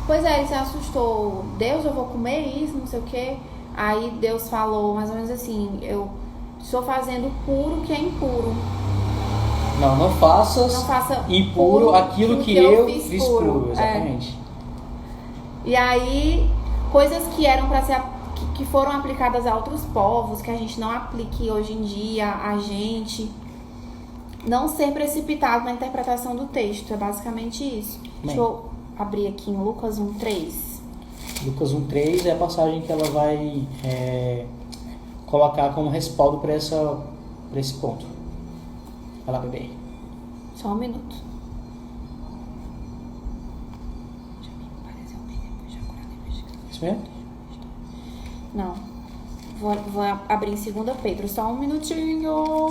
Pois é, ele se assustou. Deus, eu vou comer isso, não sei o quê. Aí Deus falou mais ou menos assim, eu estou fazendo puro o que é impuro. Não faças Não faça impuro puro aquilo que eu fiz puro. É. Exatamente. E aí, coisas que eram para ser que foram aplicadas a outros povos, que a gente não aplique hoje em dia a gente. Não ser precipitado na interpretação do texto, é basicamente isso. Deixa eu abrir aqui em Lucas 1:3. Lucas 1:3 é a passagem que ela vai colocar como respaldo para esse ponto. Vai lá, bebê. Só um minuto. Isso mesmo? Não. Vou abrir em 2 Pedro. Só um minutinho.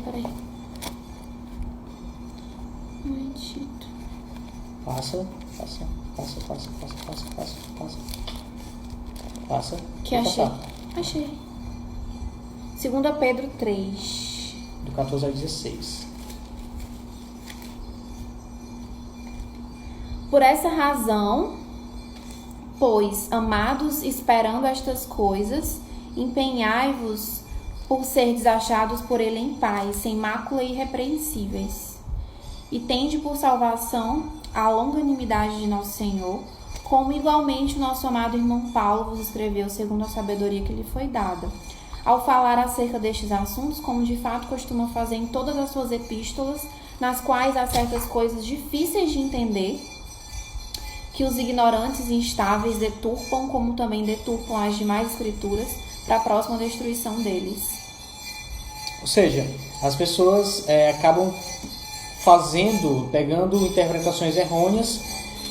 Peraí. Um momentito. Passa. Que Vou achei. passar. Achei. 2 Pedro 3. Do 14 ao 16. Por essa razão, pois, amados, esperando estas coisas, empenhai-vos por ser achados por ele em paz, sem mácula e irrepreensíveis. E tende por salvação a longanimidade de nosso Senhor, como igualmente o nosso amado irmão Paulo vos escreveu segundo a sabedoria que lhe foi dada. Ao falar acerca destes assuntos, como de fato costuma fazer em todas as suas epístolas, nas quais há certas coisas difíceis de entender, que os ignorantes e instáveis deturpam, como também deturpam as demais escrituras, para a próxima destruição deles. Ou seja, as pessoas acabam pegando interpretações errôneas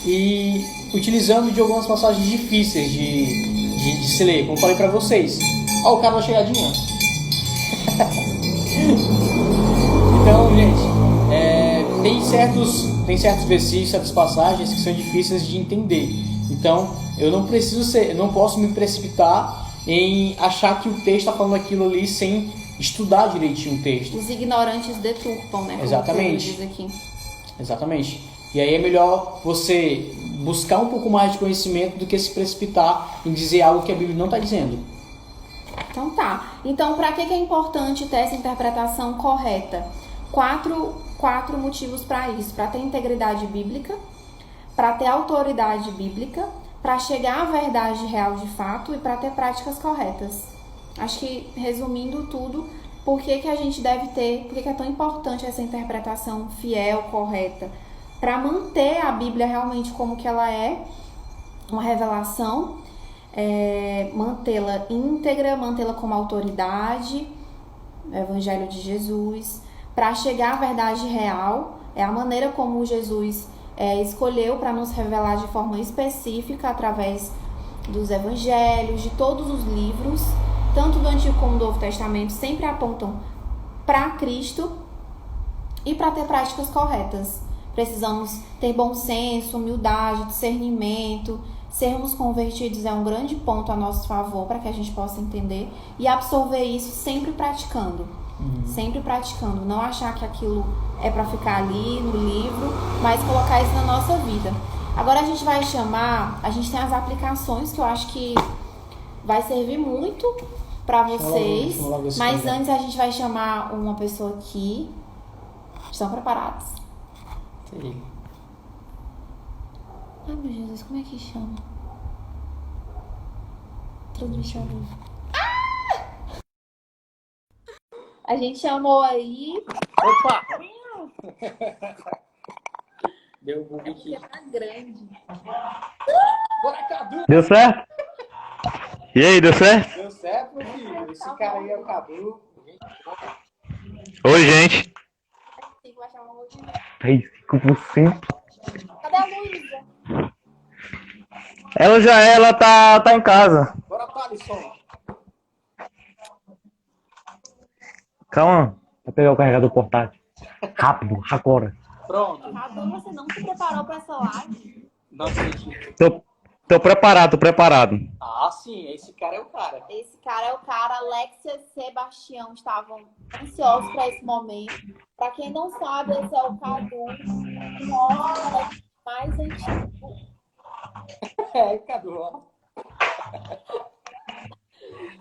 e utilizando de algumas passagens difíceis de se ler, como eu falei pra vocês. Ó, o cara da chegadinha. Então, gente, tem certos versículos, certas passagens que são difíceis de entender. Então, eu não posso me precipitar em achar que o texto está falando aquilo ali sem estudar direitinho o texto. Os ignorantes deturpam, né? Exatamente. Como diz aqui. Exatamente. E aí é melhor você buscar um pouco mais de conhecimento do que se precipitar em dizer algo que a Bíblia não está dizendo. Então tá. Então, para que é importante ter essa interpretação correta? Quatro motivos para isso. Para ter integridade bíblica, para ter autoridade bíblica, para chegar à verdade real de fato e para ter práticas corretas. Acho que, resumindo tudo, por que a gente deve ter, por que é tão importante essa interpretação fiel, correta? Para manter a Bíblia realmente como que ela é, uma revelação, mantê-la íntegra, mantê-la como autoridade, o Evangelho de Jesus, para chegar à verdade real, é a maneira como Jesus escolheu para nos revelar de forma específica através dos Evangelhos, de todos os livros, tanto do Antigo como do Novo Testamento, sempre apontam para Cristo e para ter práticas corretas. Precisamos ter bom senso, humildade, discernimento. Sermos convertidos é um grande ponto a nosso favor para que a gente possa entender e absorver isso sempre praticando. Sempre praticando. Não achar que aquilo é para ficar ali no livro, mas colocar isso na nossa vida. Agora a gente tem as aplicações que eu acho que vai servir muito para vocês, mas antes a gente vai chamar uma pessoa aqui. Estão preparados? Sim. Ai, meu Jesus, como é que chama? Transmissão. A gente chamou aí. Opa! Deu um bug aqui. Tá grande. Bora, Cadu! Deu certo? E aí, deu certo? Deu certo, meu filho? Esse cara aí é o Cadu. Oi, gente. Tem que baixar uma música. Aí, 5%. Cadê a Luísa? Ela tá em casa. Bora, Thalisson. Calma, vai pegar o carregador portátil. Rápido, agora. Pronto. Cadu, você não se preparou para essa live? Não acredito. Tô preparado, tô preparado. Ah, sim, esse cara é o cara. Esse cara é o cara. Alexia e Sebastião estavam ansiosos para esse momento. Para quem não sabe, esse é o Cadu, um homem mais antigo. É, Cadu, ó.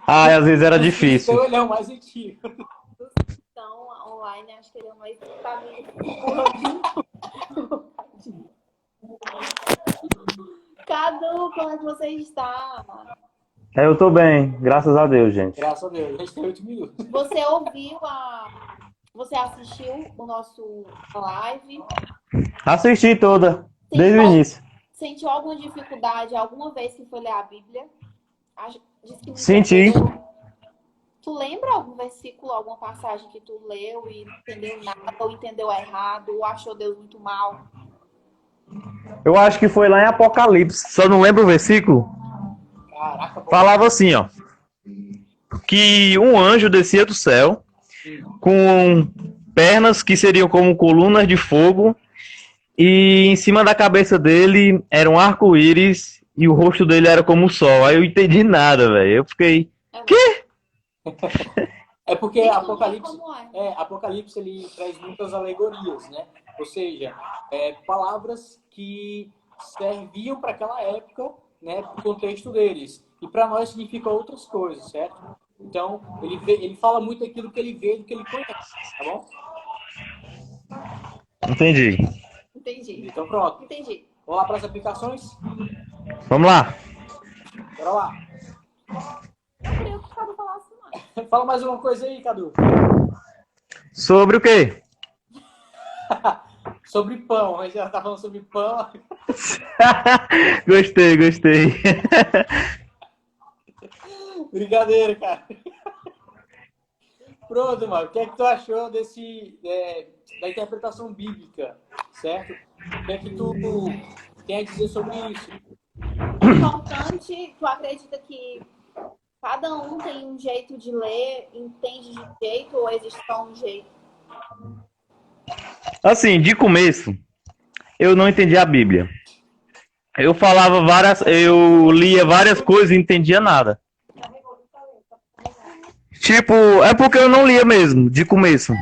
Ai, às vezes era difícil. Então ele é o mais antigo. Então, online, acho que ele é o mais. Cadu, como é que você está? Eu tô bem, graças a Deus, gente. Graças a Deus, a gente tem 8 minutos. Você ouviu Você assistiu o nosso live? Assisti toda, desde o início. Sentiu alguma dificuldade alguma vez que foi ler a Bíblia? Diz que não Senti. entendeu. Tu lembra algum versículo, alguma passagem que tu leu e não entendeu nada, ou entendeu errado, ou achou Deus muito mal? Eu acho que foi lá em Apocalipse, só não lembro o versículo. Caraca, pô. Falava assim, ó. Que um anjo descia do céu com pernas que seriam como colunas de fogo e em cima da cabeça dele era um arco-íris e o rosto dele era como o sol. Aí eu entendi nada, velho. Eu fiquei... Quê? É porque Explica Apocalipse, como é. Apocalipse ele traz muitas alegorias, né? Ou seja, palavras que serviam para aquela época, né? Para o contexto deles. E para nós significa outras coisas, certo? Então, ele fala muito daquilo que ele vê e do que ele conhece, tá bom? Entendi. Entendi. Então, pronto. Entendi. Vamos lá para as aplicações? Vamos lá. Bora lá. Eu queria que o Cadu falasse mais. Fala mais uma coisa aí, Cadu. Sobre o quê? Sobre pão. A gente já tá falando sobre pão. Gostei. Brincadeira, cara. Pronto, mano. O que é que tu achou da interpretação bíblica, certo? O que é que tu tem a dizer sobre isso? Importante, tu acredita que cada um tem um jeito de ler, entende de um jeito, ou existe só um jeito? Assim, de começo, eu não entendia a Bíblia. Eu lia várias coisas e não entendia nada. Tipo, é porque eu não lia mesmo, de começo.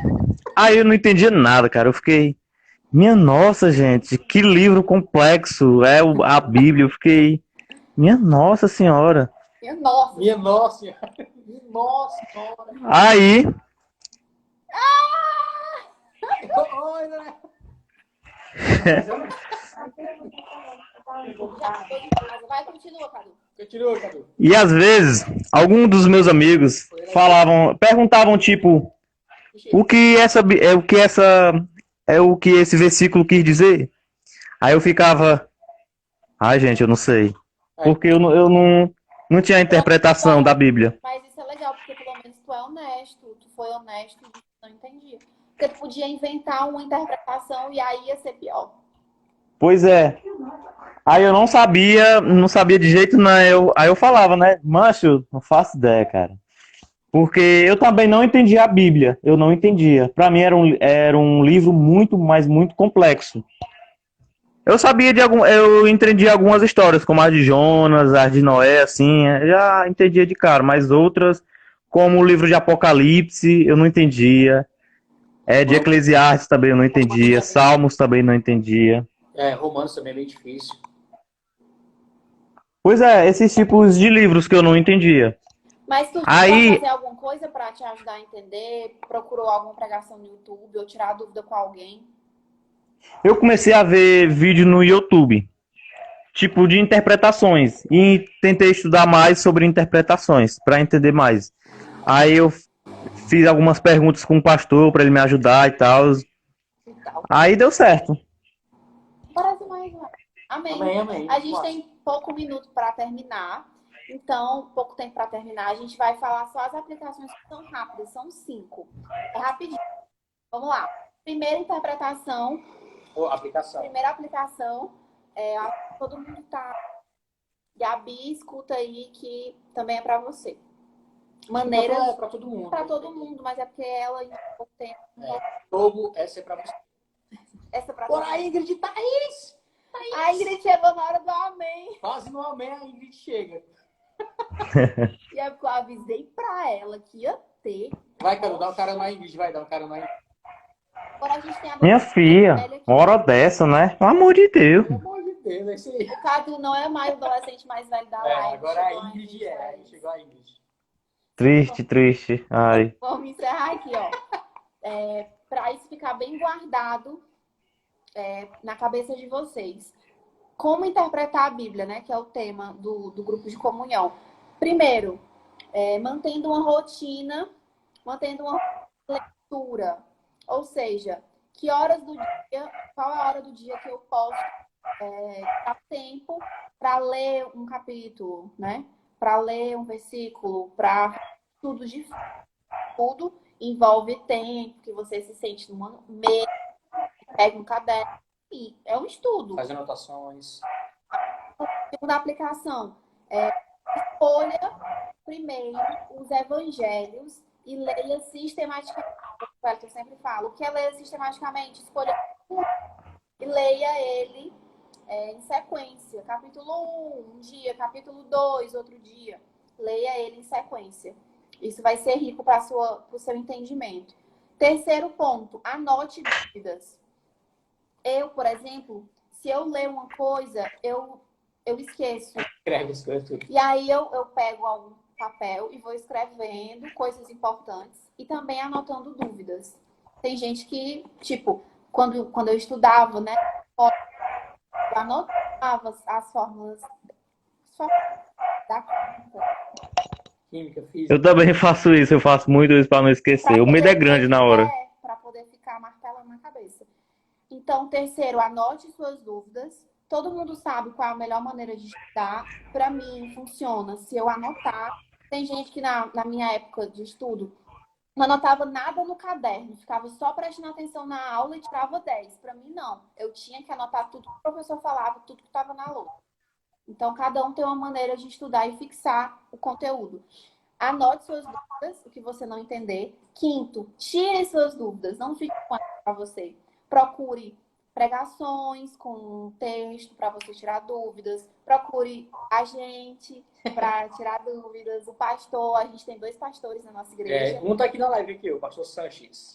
Aí eu não entendia nada, cara. Eu fiquei, minha nossa, gente, que livro complexo é a Bíblia. Eu fiquei, minha nossa senhora. Minha nossa senhora. Aí, Oi, né? Vai, continua, Cadu. Continua, Cadu. e às vezes, alguns dos meus amigos perguntavam tipo, o que esse versículo quis dizer? Aí eu ficava, ai gente, eu não sei, porque eu não tinha a interpretação da Bíblia. Mas isso é legal, porque pelo menos tu é honesto. Tu foi honesto e não entendia. Porque tu podia inventar uma interpretação e aí ia ser pior. Pois é. Aí eu não sabia de jeito nenhum. Aí eu falava, né? Mancho, não faço ideia, cara. Porque eu também não entendia a Bíblia. Eu não entendia. Para mim era um livro muito, mas muito complexo. Eu entendia algumas histórias, como a de Jonas, a de Noé, assim, já entendia de cara, mas outras, como o livro de Apocalipse, eu não entendia. De Eclesiastes também eu não entendia. Salmos também não entendia. Romanos também é bem difícil. Pois é, esses tipos de livros que eu não entendia. Mas tu Aí, fazer alguma coisa pra te ajudar a entender? Procurou alguma pregação no YouTube ou tirar dúvida com alguém? eu comecei a ver vídeo no YouTube, tipo de interpretações, e tentei estudar mais sobre interpretações, para entender mais. Aí eu fiz algumas perguntas com o pastor para ele me ajudar e tal. Aí deu certo. Parece mais. Amém. Amém. A gente tem pouco minuto para terminar. Então, pouco tempo para terminar. A gente vai falar só as aplicações que são rápidas. São 5. É rapidinho. Vamos lá. Primeira interpretação. Primeira aplicação. Todo mundo tá. Gabi, escuta aí que também é para você. Maneiras. Para todo mundo. Para todo mundo, mas é porque ela em pouco tempo. Logo, essa é para você. Essa pra Bora, você. Ingrid, Thaís! A Ingrid chegou na hora do amém. Quase no amém, a Ingrid chega. E é porque eu avisei pra ela que ia ter. Vai, Carol, dá um cara na Ingrid, vai, dá um cara na Ingrid. Agora a gente tem a Minha mais filha, velha aqui. uma hora dessa, né? Pelo amor de Deus. Pelo amor de Deus, é isso aí. O Cadu não é mais o adolescente mais velho da É, live. agora a Chegou Ingrid é. Aí Thaís. chegou a Ingrid. Triste, triste. Ai. Vamos encerrar aqui, ó. Para isso ficar bem guardado na cabeça de vocês. Como interpretar a Bíblia, né? Que é o tema do grupo de comunhão. Primeiro, mantendo uma rotina, mantendo uma leitura. Ou seja, que horas do dia, qual é a hora do dia que eu posso dar tempo para ler um capítulo, né? Para ler um versículo, para tudo de tudo envolve tempo, que você se sente numa mesa, pega um caderno e é um estudo. Faz anotações. Segunda aplicação, escolha primeiro os evangelhos e leia sistematicamente. Eu sempre falo, o que é ler sistematicamente? Escolha um e leia ele em sequência. Capítulo 1, um dia, capítulo 2, outro dia. Leia ele em sequência. Isso vai ser rico para o seu entendimento. Terceiro ponto, anote dúvidas. Eu, por exemplo, se eu ler uma coisa, eu esqueço. Escreve as coisas tudo. E aí eu pego algum papel e vou escrevendo coisas importantes e também anotando dúvidas. Tem gente que, tipo, quando eu estudava, né, eu anotava as fórmulas da conta. Química, física. Eu também faço isso, eu faço muito isso pra não esquecer. O medo é grande na hora. Para poder ficar martelando na cabeça. Então, terceiro, anote suas dúvidas. Todo mundo sabe qual é a melhor maneira de estudar. Para mim, funciona se eu anotar. Tem gente que na minha época de estudo não anotava nada no caderno, ficava só prestando atenção na aula e tirava 10. Para mim, não. Eu tinha que anotar tudo que o professor falava, tudo que estava na lousa. Então, cada um tem uma maneira de estudar e fixar o conteúdo. Anote suas dúvidas, o que você não entender. Quinto, tire suas dúvidas, não fique com elas para você. Procure pregações com texto para você tirar dúvidas. Procure a gente para tirar dúvidas. O pastor, a gente tem 2 pastores na nossa igreja. Um tá aqui na live, aqui, o pastor Sanches.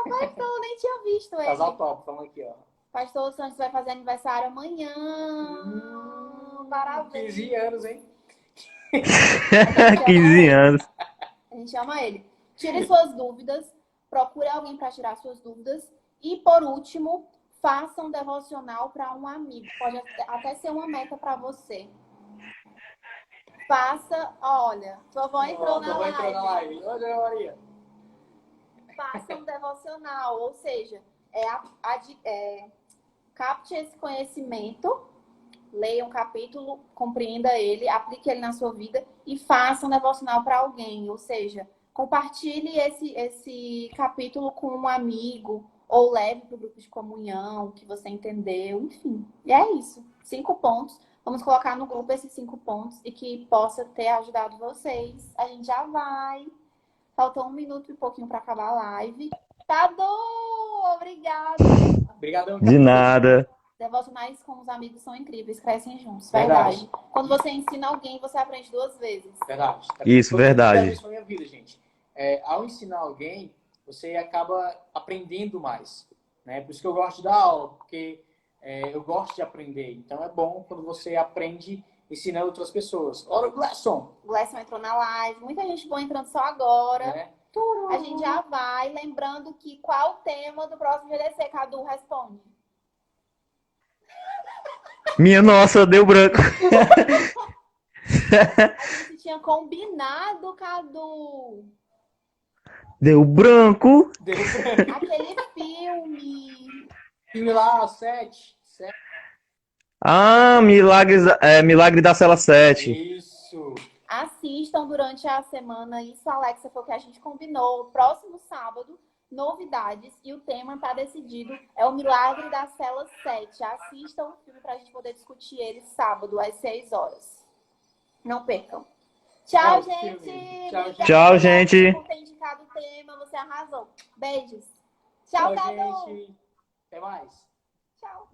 O pastor, eu nem tinha visto ele. Casal top, falando aqui, ó. Pastor Santos vai fazer aniversário amanhã. Parabéns. 15 anos, hein? 15 anos. A gente chama ele. Tire suas dúvidas, procure alguém para tirar suas dúvidas. E, por último, faça um devocional para um amigo. Pode até ser uma meta para você. Faça, olha, sua avó entrou na live. Oi, Dona Maria. Faça um devocional, ou seja, capte esse conhecimento, leia um capítulo, compreenda ele, aplique ele na sua vida e faça um devocional para alguém. Ou seja, compartilhe esse capítulo com um amigo ou leve para o grupo de comunhão que você entendeu, enfim. E é isso. 5 pontos. Vamos colocar no grupo esses 5 pontos e que possa ter ajudado vocês. A gente já vai. Faltou 1 minuto e pouquinho para acabar a live. Cadu, obrigada. Obrigadão. De nada. Devocionais com os amigos são incríveis, crescem juntos. Verdade. Verdade. Quando você ensina alguém, você aprende 2 vezes. Verdade. Isso, verdade. Isso na minha vida, gente. Ao ensinar alguém, você acaba aprendendo mais. Né? Por isso que eu gosto de dar aula, porque eu gosto de aprender. Então é bom quando você aprende ensinando outras pessoas. Ora, o Glasson. O Gleison entrou na live. Muita gente boa entrando só agora. Né? A gente já vai. Lembrando que qual o tema do próximo GDC? Cadu, responde. Minha nossa, deu branco. A gente tinha combinado, Cadu. Deu branco. Deu branco. Aquele filme. Filme lá, 7. Ah, Milagre da Cela 7. Isso. Assistam durante a semana. Isso, Alexa, foi o que a gente combinou. Próximo sábado, novidades. E o tema está decidido. É o Milagre da Cela 7. Assistam o filme para a gente poder discutir ele sábado, às 6 horas. Não percam. Tchau, gente. Tchau, Tchau, gente. Por ter indicado o tema. Você arrasou. Beijos. Tchau, Cadu. gente. Até mais. Tchau.